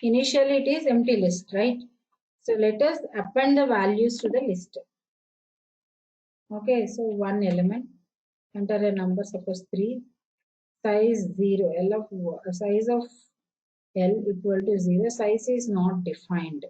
Initially it is empty list, right? So let us append the values to the list. Okay, so one element. enter a number, suppose 3, size 0, size of L equal to 0, size is not defined.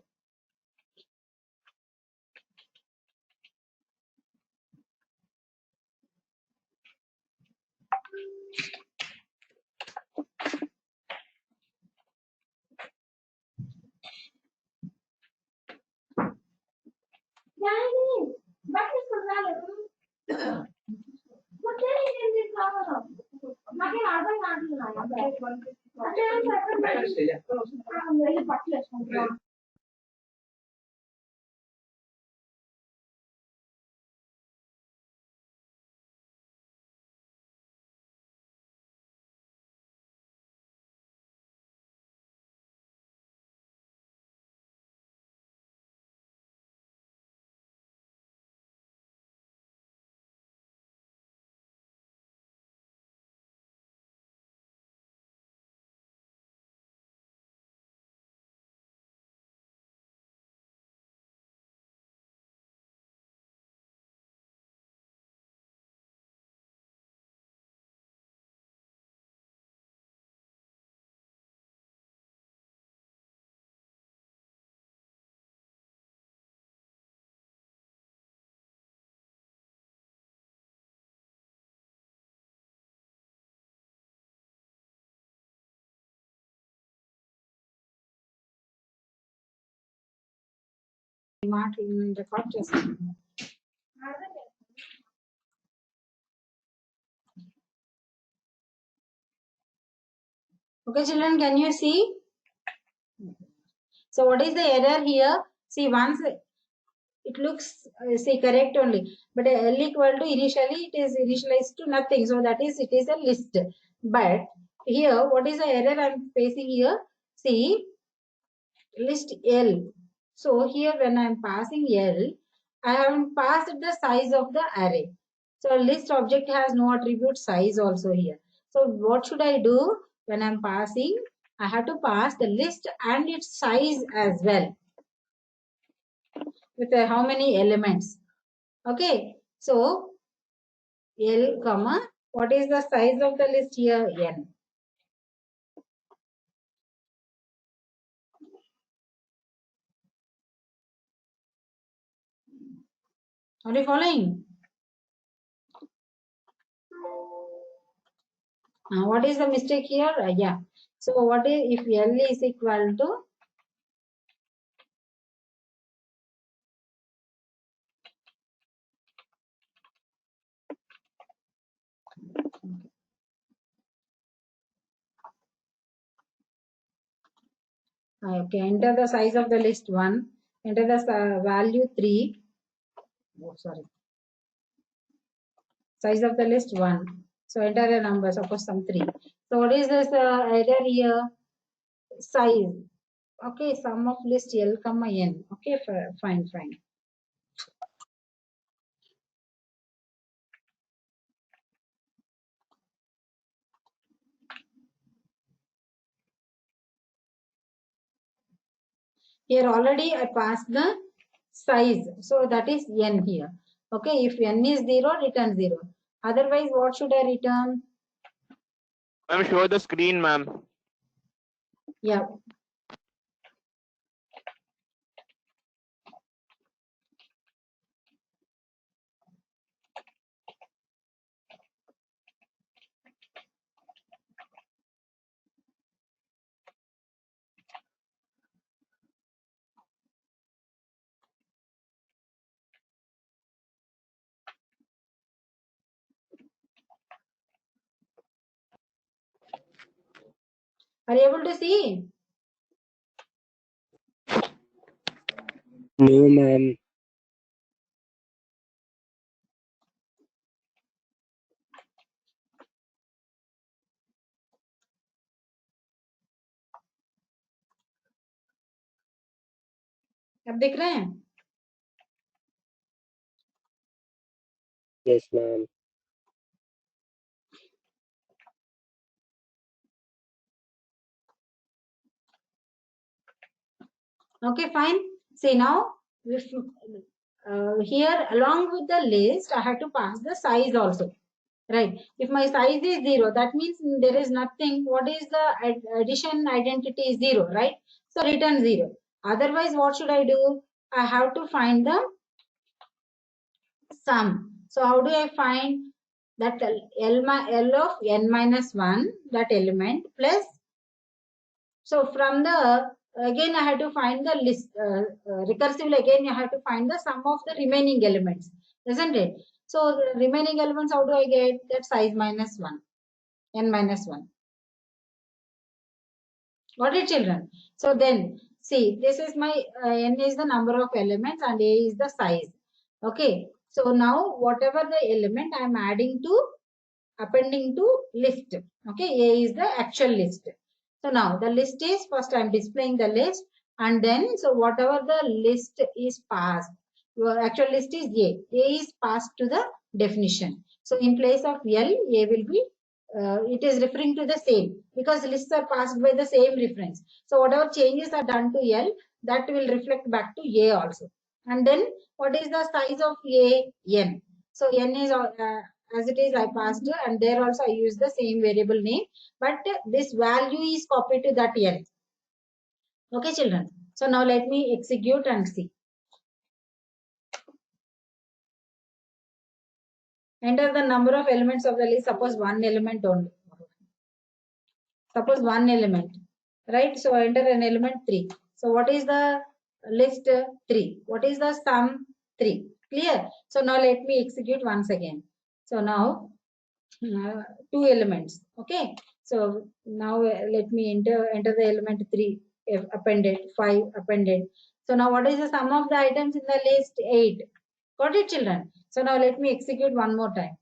Record చేస్తాను. Okay, children, can you see? So what is the error here? See, once it looks see correct only, but L equal to initially it is initialized to nothing, so that is it is a list. But here what is the error I am facing here? See, list L. So here when I am passing L, I haven't passed the size of the array. So list object has no attribute size also here. So what should I do? When I am passing, I have to pass the list and its size as well, with how many elements. Okay, so L comma, what is the size of the list here? N. Are you following? What is the mistake here? Yeah, so what is, if L is equal to okay, enter the size of the list 1, enter the value 3. Oh, sorry. Size of the list 1. So enter a number, suppose some 3. So what is this error here? Size. Okay, sum of list L comma N. Okay, fine. Here already I passed the size, so that is N here. Okay, if N is 0, return 0. Otherwise, what should I return? Ma'am, show the screen, ma'am. Yeah. Are you able to see? No, ma'am. अब दिख रहे हैं? Yes, ma'am. Okay, fine. See now, if, here along with the list, I have to pass the size also. right? If my size is 0, that means there is nothing. What is the addition identity is 0, right? So return 0. Otherwise, what should I do? I have to find the sum. So how do I find that L of n minus 1, that element, plus, so from the, again I have to find the list, recursively again you have to find the sum of the remaining elements, isn't it? So the remaining elements, how do I get that? Size minus 1, n minus 1. Got it, children? So then, see, this is my, n is the number of elements and a is the size. Okay. So now whatever the element I am adding to, appending to list. Okay. A is the actual list. So now the list is, first I am displaying the list, and then, so whatever the list is passed, your actual list is A. A is passed to the definition. So in place of L, A will be, it is referring to the same, because lists are passed by the same reference. So whatever changes are done to L, that will reflect back to A also. And then what is the size of A? N. So N is, as it is, I passed, and there also I use the same variable name, but this value is copied to that N. Okay, children. So now let me execute and see. Enter the number of elements of the list. Suppose one element only. Suppose one element, right? So enter an element 3. So what is the list? 3. What is the sum? 3. Clear? So now let me execute once again. So now 2 elements. Okay. So now let me enter the element 3, appended, 5 appended. So now what is the sum of the items in the list? 8. Got it, children? So now let me execute one more time.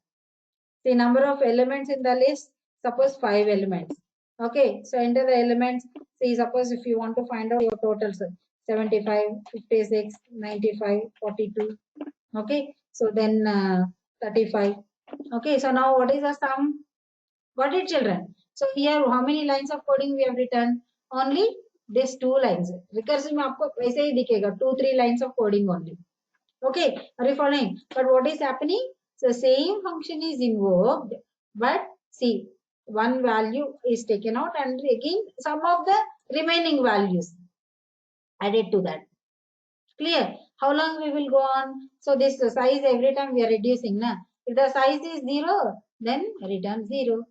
The number of elements in the list, suppose 5 elements. Okay, so enter the elements. See, suppose if you want to find out your totals, 75, 56, 95, 42. Okay, so then 35. Okay, so now what is the sum? Got it, children? So here, how many lines of coding we have written? Only these 2 lines. Recursive में आपको ऐसे ही दिखेगा, 2-3 lines of coding only. Okay, are you following? But what is happening? So same function is invoked, but see, one value is taken out and again some of the remaining values added to that. Clear? How long we will go on? So this size every time we are reducing. Na? If the size is 0, then return 0.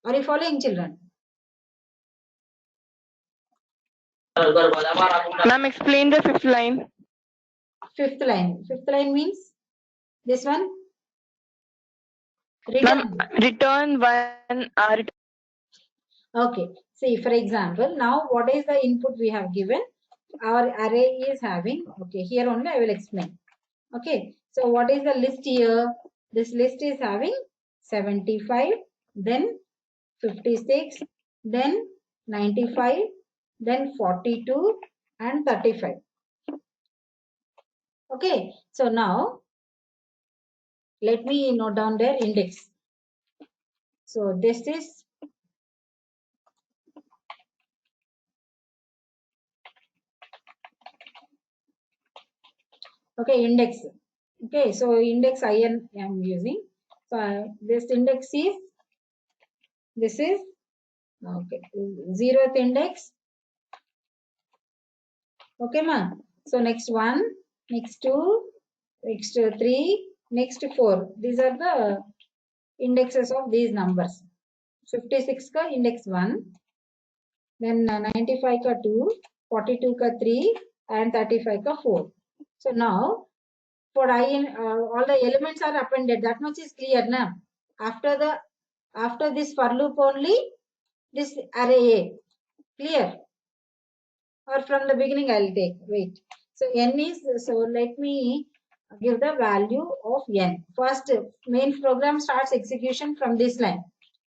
Are you following, children? Ma'am, explain the 5th line. 5th line. 5th line means this one. Ma'am, return one. Okay. See, for example, now what is the input we have given? Our array is having, okay, here only I will explain. Okay. So what is the list here? This list is having 75, then 56, then 95, then 42 and 35. Okay. So now let me note down their index. So this is okay, index. Okay, so index IN I am using. So this index is, this is, okay, 0th index. Okay, ma. So next 1, next 2, next 3, next 4. These are the indexes of these numbers. 56 ka index 1, then 95 ka 2, 42 ka 3, and 35 ka 4. So now for IN, all the elements are appended. That much is clear, na? After this for loop only, this array A. Clear? Or from the beginning I'll take. Wait. So n is, so let me give the value of n. First, main program starts execution from this line.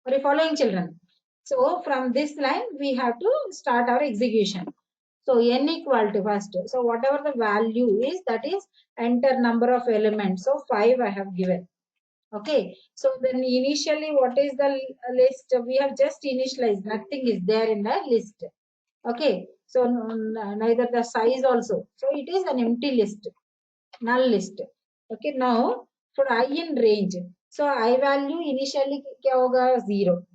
Are you following, children? So from this line we have to start our execution. So n equal to first. So whatever the value is, that is enter number of elements. So 5 I have given. Okay. So then initially what is the list? We have just initialized. Nothing is there in the list. Okay. So neither the size also. So it is an empty list, null list. Okay. Now for I in range. So I value initially क्या होगा 0,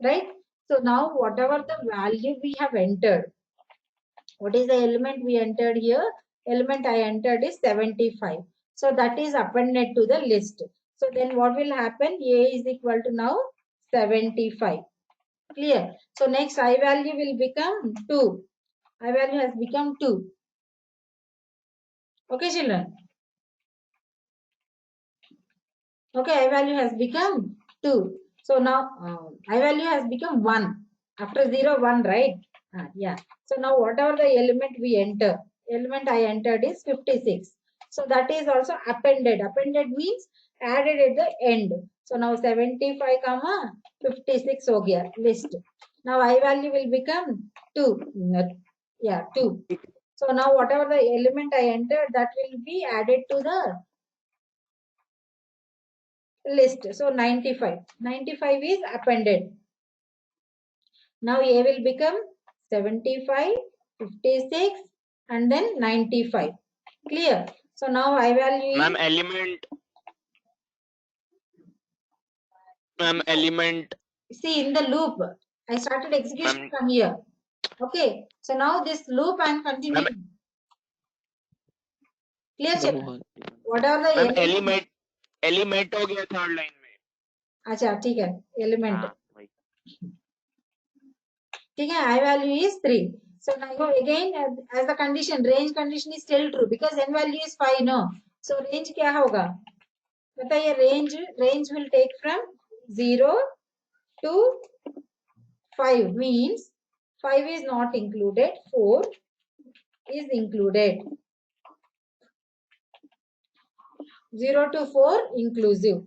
right? So now whatever the value we have entered, what is the element we entered here? Element I entered is 75. So that is appended to the list. So then what will happen? A is equal to now 75. Clear? So next I value will become 2. I value has become 2. Okay, children? Okay, I value has become 2. So now I value has become 1. After 0, 1, right? Yeah. So now whatever the element we enter, element I entered is 56. So that is also appended. Appended means added at the end. So now 75 comma 56 ho gaya list. Now I value will become 2. Yeah, 2. So now whatever the element I entered, that will be added to the list. So 95. 95 is appended. Now A will become 75, 56 and then 95. Clear? So now I value Ma'am, is, element. see in the loop. I started execution Ma'am, from here. Okay. So now this loop I am ma'am, continuing. Clear? ma'am, What are the element? element हो गया third line में. अच्छा ठीक है element. हाँ, वही. ठीक है, I value is 3. So now again as the condition, range condition is still true because n value is 5, no? So range क्या होगा? बताइए range will take from 0 to 5 means 5 is not included, 4 is included. 0 to 4 inclusive.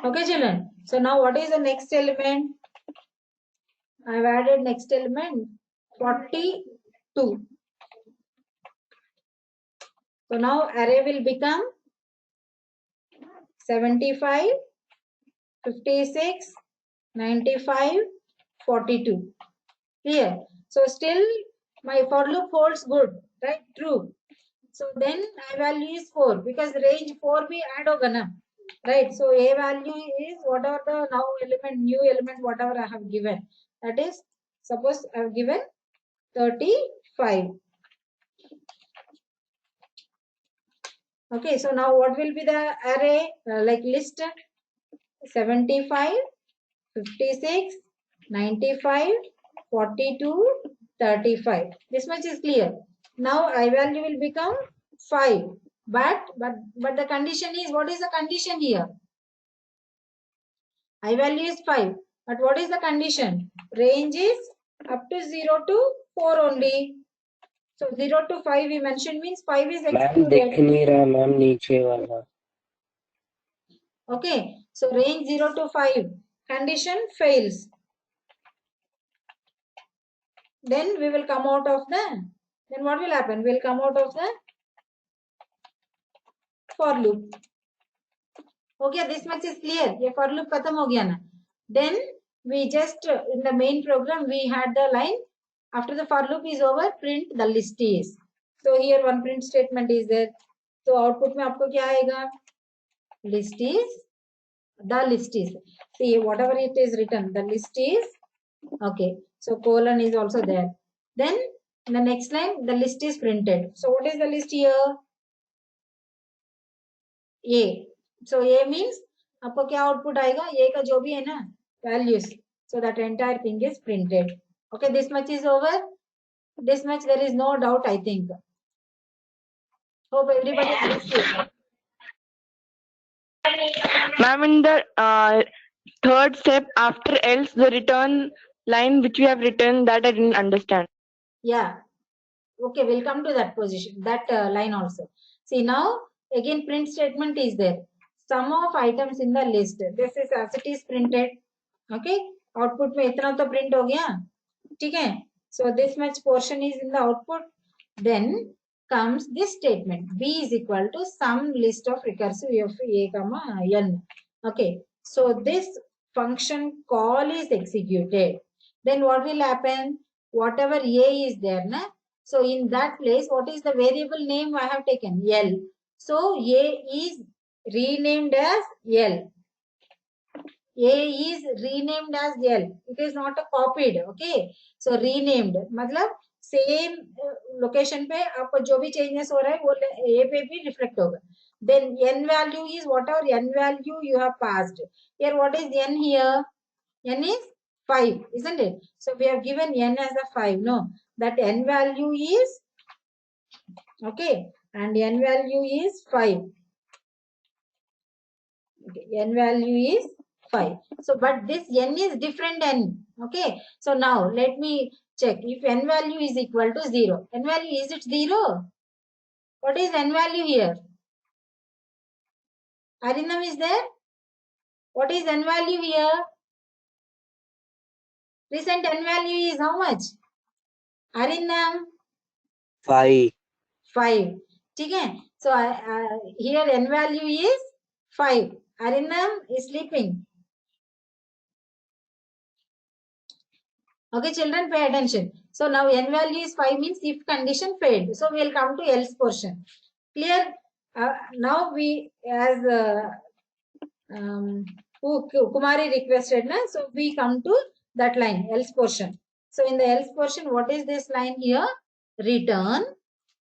Okay, children. So now what is the next element? I have added next element 42. So now array will become 75, 56, 95, 42. Clear? So still my for loop holds good, right? True. So then I value is 4 because range 4 be add hoga na, right? So a value is whatever the now element, new element, whatever I have given. That is, suppose I have given 35. Okay, so now what will be the array like list? 75, 56, 95, 42, 35. This much is clear. Now I value will become 5. But the condition is, what is the condition here? I value is 5. But what is the condition? Range is up to 0 to 4 only. So 0 to 5 we mentioned means 5 is ma'am दिख excluded. नहीं रहा ma'am नीचे वाला. Okay. So range 0 to 5. Condition fails. Then we will come out of the, then what will happen? We will come out of the for loop. Okay, this much is clear. ये for loop खत्म हो गया ना. Then we just in the main program we had the line after the for loop is over, print the list is. So here one print statement is there. So output में आपको क्या आएगा? List is, the list is. See whatever it is written, the list is. Okay. So colon is also there. Then in the next line the list is printed. So what is the list here? A. So A means आपको क्या output आएगा? A का जो भी है ना values. So that entire thing is printed. Okay, this much is over. This much there is no doubt, I think. Hope everybody understood. Ma'am, in the third step after else, the return line which we have written, that I didn't understand. Yeah. Okay, we'll come to that position, that line also. See now, again print statement is there. Sum of items in the list. This is as it is printed. Okay. Output में इतना तो print हो गया. ठीक है. So this much portion is in the output. Then comes this statement. B is equal to some list of recursive f a comma n. Okay. So this function call is executed. Then what will happen? Whatever a is there, na? So in that place, what is the variable name I have taken? L. So a is renamed as L. A is renamed as L. It is not a copied. Okay. So renamed. मतलब same location पे आपको जो भी changes हो रहा है वो A पे भी reflect होगा. Then n value is whatever n value you have passed. Here what is n here? N is 5, isn't it? So we have given n as a 5. No, that n value is okay, and n value is 5. Okay, n value is 5. So, but this n is different n. Okay. So now let me check if n value is equal to 0. N value, is it 0? What is n value here? Arindam is there? What is n value here? Recent n value is how much? Arindam? 5. 5. Okay. So here n value is 5. Arindam is sleeping. Okay, children, pay attention. So now n value is 5 means if condition failed. So we will come to else portion. Clear? Now we, as Kumari requested, na? So we come to that line, else portion. So in the else portion, what is this line here? Return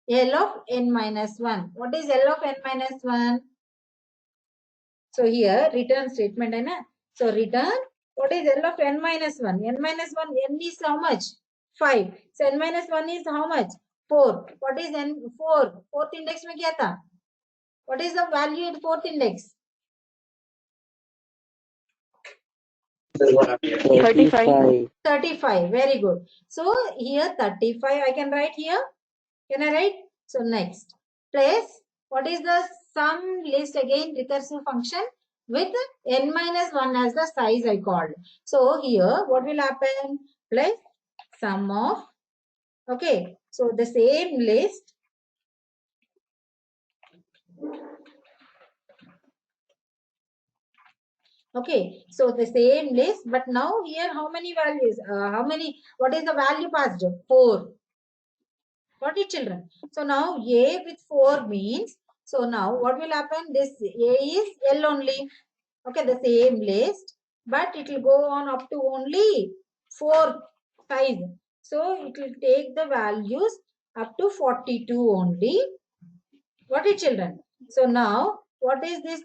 L of n minus 1. What is L of n minus 1? So here return statement, na? So return, what is L of n minus 1? N minus 1, n is how much? 5. So n minus 1 is how much? 4. What is n? 4. Fourth index में क्या था? What is the value in fourth index? 35. 35. Very good. So here 35 I can write here. Can I write? So next. Place. What is the sum list again? Recursive function with n minus 1 as the size I called. So here what will happen? Place sum of. Okay. So the same list. Okay, so the same list, but now here how many values? What is the value passed? 4. Got it, children? So now A with 4 means, so now what will happen? This A is L only. Okay, the same list, but it will go on up to only 4 size. So it will take the values up to 42 only. Got it, children? So now what is this?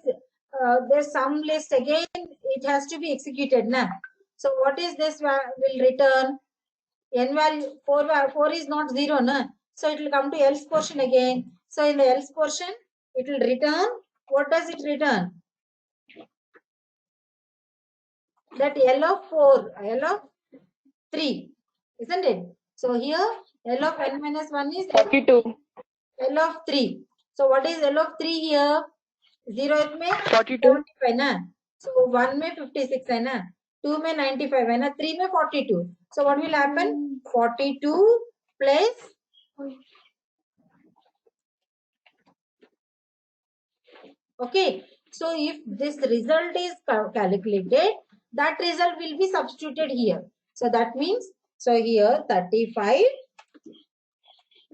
There's some list again, it has to be executed now. So what is this will return? N value 4 is not 0, na? So it will come to else portion again. So in the else portion, it will return. What does it return? That L of 4, L of 3, isn't it? So here L of n minus 1 is 42. L of 3. So what is L of 3 here? 0th में 42. 45 ना. So 1 में 56 है ना. 2 में 95 है ना. 3 में 42. So what will happen? 42 plus okay. So if this result is calculated, that result will be substituted here. So that means, so here 35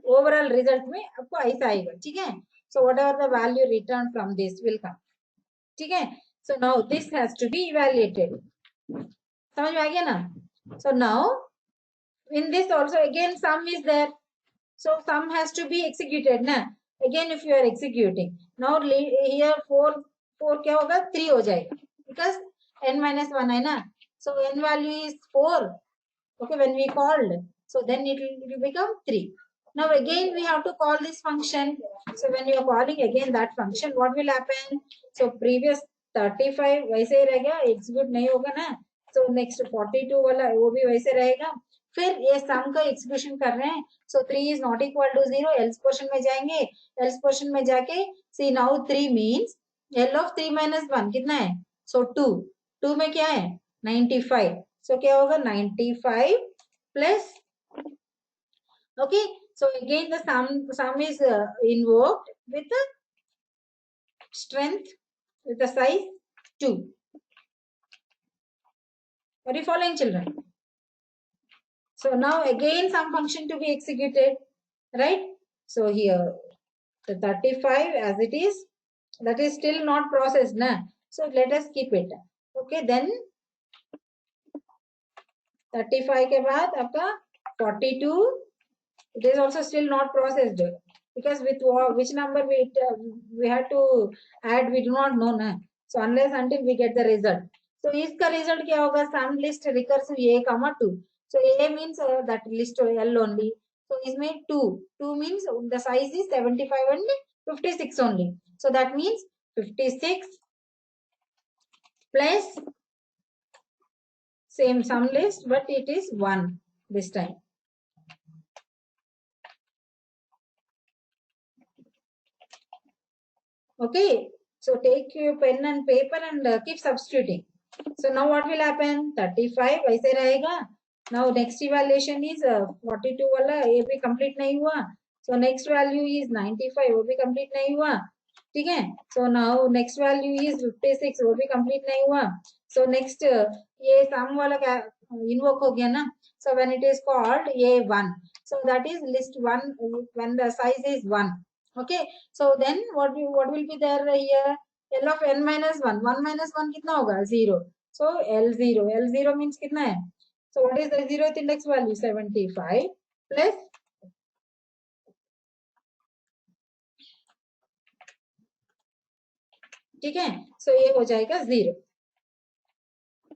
overall result में आपको ऐसा आएगा. ठीक है? So whatever the value returned from this will come. ठीक है? So now this has to be evaluated. समझ में आ गया ना? So now in this also again sum is there. So sum has to be executed ना. Again if you are executing. Now here 4 क्या होगा? 3 हो जाएगा. Because n minus 1 है ना. So n value is 4. Okay, when we called. So then it will become 3. Now again we have to call this function. So when you are calling again that function, what will happen? So previous 35 वैसे ही रहेगा, execute नहीं होगा ना. So next 42 वाला वो भी वैसे रहेगा. फिर ये sum का execution कर रहे हैं. So 3 is not equal to 0. Else portion में जाएंगे. Else portion में जाके see now 3 means L of 3 minus 1 कितना है? So 2. 2 में क्या है? 95. So क्या होगा? 95 plus Okay, so again the sum is invoked with the strength with the size 2. Are you following, children? So now again some function to be executed, right? So here the 35 as it is, that is still not processed, na? So let us keep it. Okay, then 35 के बाद आपका 42, it is also still not processed because with which number we had to add, we do not know, na? So unless until we get the result. So इसका result क्या होगा? Sum list recursive a, 2. So a means that list L only. So इसमें 2 means the size is 75 and 56 only. So that means 56 plus same sum list, but it is 1 this time. Okay, so take your pen and paper and keep substituting. So now what will happen? 35 ऐसे रहेगा. Now next evaluation is 42 वाला ये भी complete नहीं हुआ. So next value is 95 वो भी complete नहीं हुआ. ठीक है? So now next value is 56 वो भी complete नहीं हुआ. So next ये sum वाला क्या invoke हो गया ना? So when it is called A1, so that is list 1 when the size is 1. Okay, so then what will be there here? L of n minus 1. 1 minus 1 कितना होगा? 0. So L0. L0 means कितना है? So what is the 0th index value? 75 plus ठीक है? So ये हो जाएगा 0.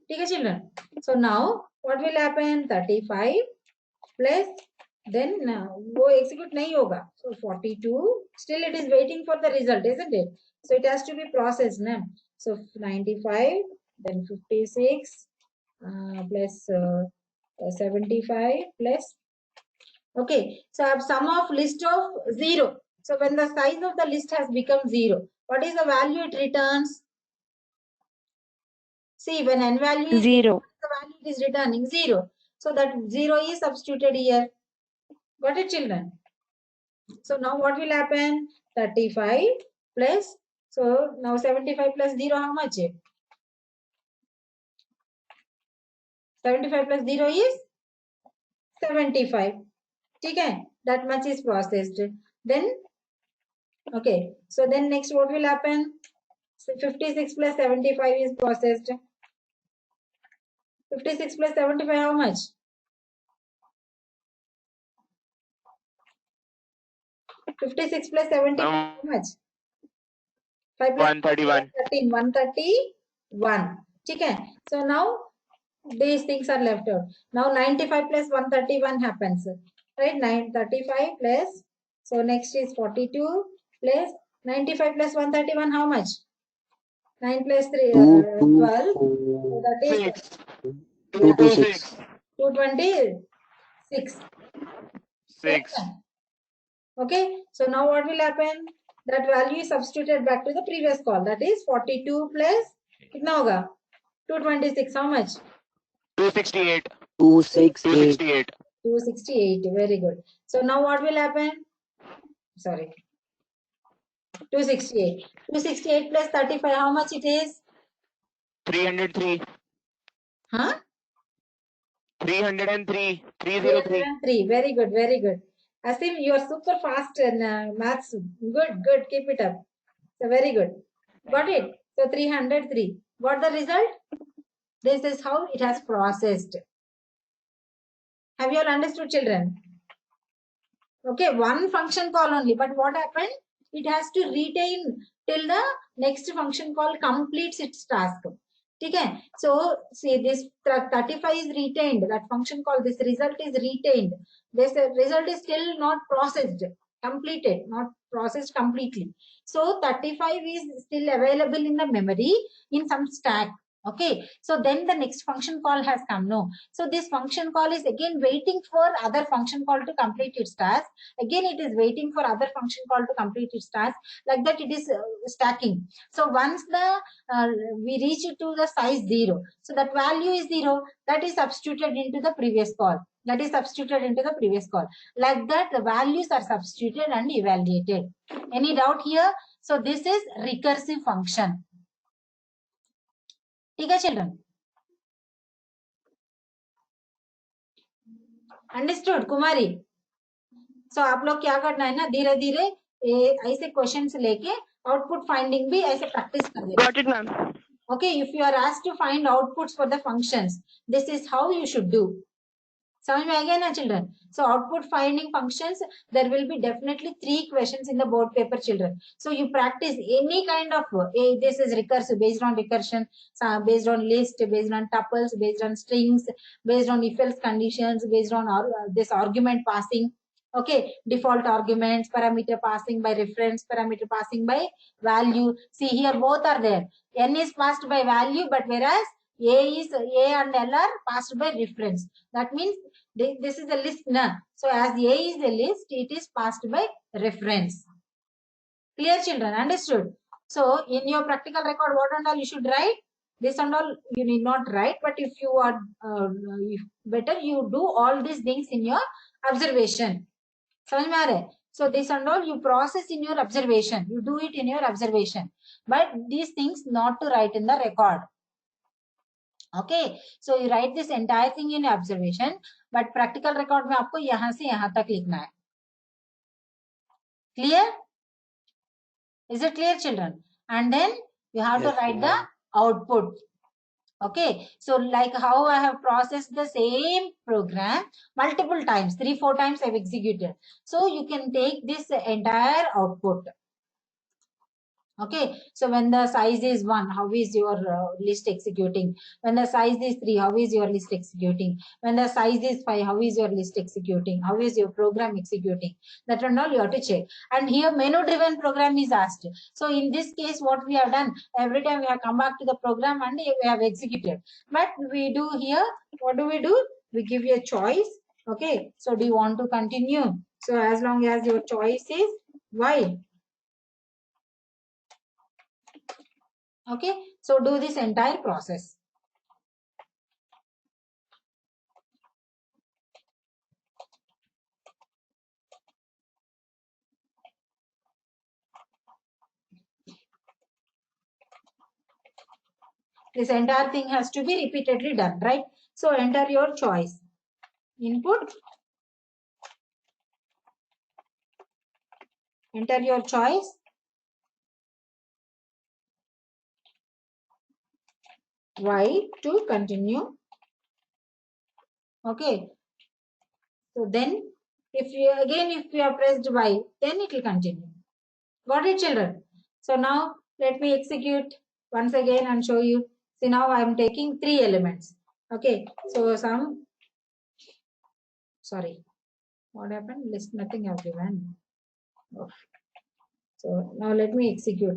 ठीक है children? So now what will happen? 35 plus then वो execute नहीं होगा. So 42 still it is waiting for the result, isn't it? So it has to be processed now. So 95 then 56 plus 75 plus okay. So I have sum of list of 0. So when the size of the list has become 0, what is the value it returns? See, when n value is 0. the value it is returning 0. So that 0 is substituted here. Got it, children? So now what will happen? 35 plus, so now 75 plus 0, how much? 75 plus 0 is 75. Okay, that much is processed. Then, okay, so then next what will happen? So 56 plus 75 is processed. 56 plus 75, how much? 56 plus 75, how much? 5 plus 131. 131. Okay, so now these things are left out. Now 95 plus 131 happens. Right? 935 plus, so next is 42 plus 95 plus 131, how much? 9 plus 3, 12. So that is 6. 226. 226. 6. Okay, so now what will happen? That value is substituted back to the previous call. That is 42 plus, kitna hoga? 226, how much? 268. 268. 268, very good. So now what will happen? Sorry. 268. 268 plus 35, how much it is? 303. Huh? 303. 303. 303. Very good, very good. Asim, you are super fast in maths. Good, good. Keep it up. So very good. Got it? So 303. What the result? This is how it has processed. Have you all understood, children? Okay, one function call only. But what happened? It has to retain till the next function call completes its task. Okay, so see this 35 is retained. That function call, this result is retained. This result is still not processed, completed, not processed completely. So 35 is still available in the memory in some stack. Okay, so then the next function call has come. No, so this function call is again waiting for other function call to complete its task. Again, it is waiting for other function call to complete its task. Like that, it is stacking. So once the we reach it to the size 0, so that value is 0. That is substituted into the previous call. That is substituted into the previous call. Like that, the values are substituted and evaluated. Any doubt here? So this is recursive function. ठीक है children? Understood कुमारी? सो आप लोग क्या करना है ना, धीरे धीरे ऐसे क्वेश्चंस लेके आउटपुट फाइंडिंग भी ऐसे प्रैक्टिस कर देना. Got it, ma'am. Okay, if you are asked to find outputs for the functions, this is how you should do. समझ में आ गया ना children? So output finding functions, there will be definitely 3 questions in the board paper, children. So you practice any kind of this is recursive, based on recursion, based on list, based on tuples, based on strings, based on if else conditions, based on this argument passing. Okay, default arguments, parameter passing by reference, parameter passing by value. See here both are there. N is passed by value, but whereas A and L are passed by reference. That means this is a list now. So as A is a list, it is passed by reference. Clear children? Understood? So in your practical record, what and all you should write? This and all you need not write, but if you are better, you do all these things in your observation. समझ में आ रहा है? So this and all you process in your observation. You do it in your observation. But these things not to write in the record. Okay, so you write this entire thing in observation, but practical record में आपको यहाँ से यहाँ तक लिखना है. Clear? Is it clear, children? And then you have to write the output. Okay, so like how I have processed the same program multiple times, 3-4 times I've executed. So you can take this entire output. Okay, so when the size is 1, how is your list executing? When the size is 3, how is your list executing? When the size is 5, how is your list executing? How is your program executing? That and all you have to check. And here menu driven program is asked. So in this case, what we have done, every time we have come back to the program and we have executed. But we do here, what do? We give you a choice. Okay, so do you want to continue? So as long as your choice is while. Okay, so do this entire process. This entire thing has to be repeatedly done, right? So enter your choice. Input. Enter your choice. Y to continue. Okay. So then if you have pressed Y, then it will continue. Got it, children? So now let me execute once again and show you. See, now I am taking 3 elements. Okay. So sorry. What happened? List nothing I've given. Oh. So now let me execute.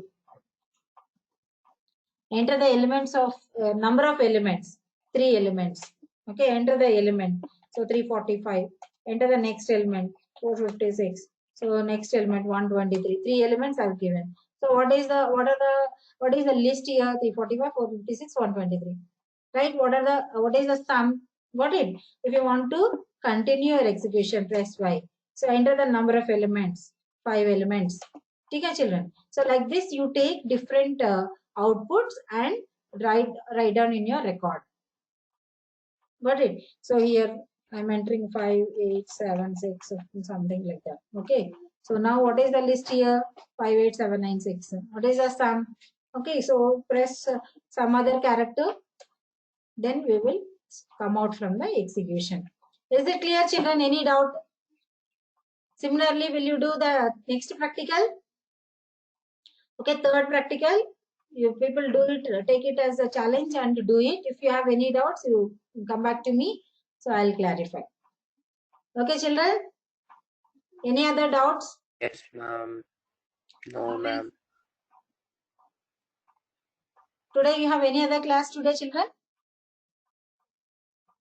Enter the elements of number of elements, 3 elements. Okay, enter the element. So 345. Enter the next element, 456. So next element 123. 3 elements I've given. So what is the list here? 345, 456, 123. Right? What is the sum? Got it? If you want to continue your execution, press Y. So enter the number of elements, 5 elements. Okay, children. So like this, you take different outputs and write down in your record. Got it? So here I'm entering 5, 8, 7, 6, something like that. Okay. So now what is the list here? 5, 8, 7, 9, 6. What is the sum? Okay. So press some other character. Then we will come out from the execution. Is it clear, children? Any doubt? Similarly, will you do the next practical? Okay, third practical. You people do it, take it as a challenge and do it. If you have any doubts, you come back to me. So I'll clarify. Okay, children? Any other doubts? Yes, ma'am. No, ma'am. Today you have any other class today, children?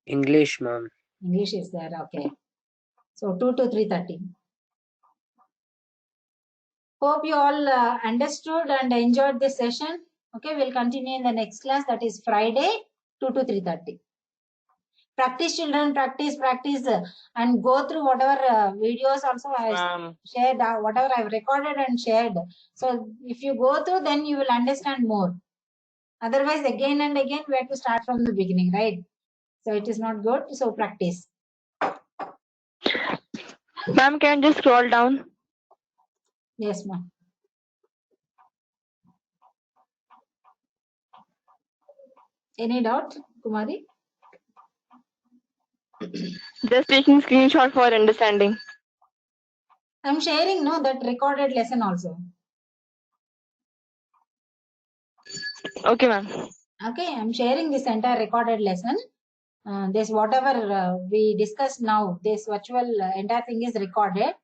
English, ma'am. English is there, okay. So 2 to 3:30. Hope you all understood and enjoyed this session. Okay, we'll continue in the next class, that is Friday, 2 to 3:30. Practice, children, practice, and go through whatever videos also I Ma'am. shared, whatever I've recorded and shared. So if you go through, then you will understand more. Otherwise, again and again, we have to start from the beginning, right? So it is not good. So practice. Ma'am, can you just scroll down? Yes, ma'am. Any doubt, Kumari? Just taking screenshot for understanding. I'm sharing, no, that recorded lesson also. Okay, ma'am. Okay, I'm sharing this entire recorded lesson. This whatever we discussed now, this virtual entire thing is recorded.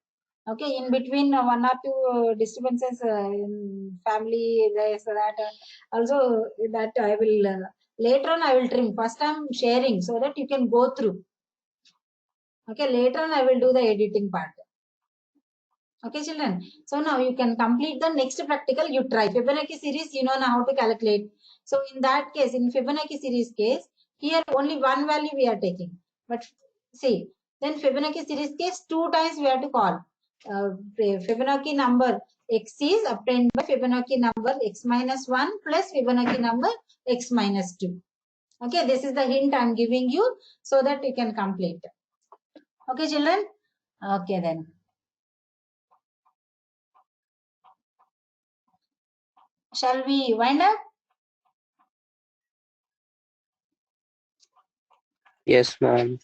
Okay, in between one or two disturbances in family, this that also that I will later on I will trim. First I'm sharing so that you can go through. Okay, later on I will do the editing part. Okay, children. So now you can complete the next practical. You try Fibonacci series. You know now how to calculate. So in that case, in Fibonacci series case, here only one value we are taking. But see, then Fibonacci series case 2 times we have to call. Fibonacci number x is obtained by Fibonacci number x minus 1 plus Fibonacci number x minus 2. Okay, this is the hint I am giving you so that you can complete. Okay, children. Okay, then. Shall we wind up? Yes, ma'am.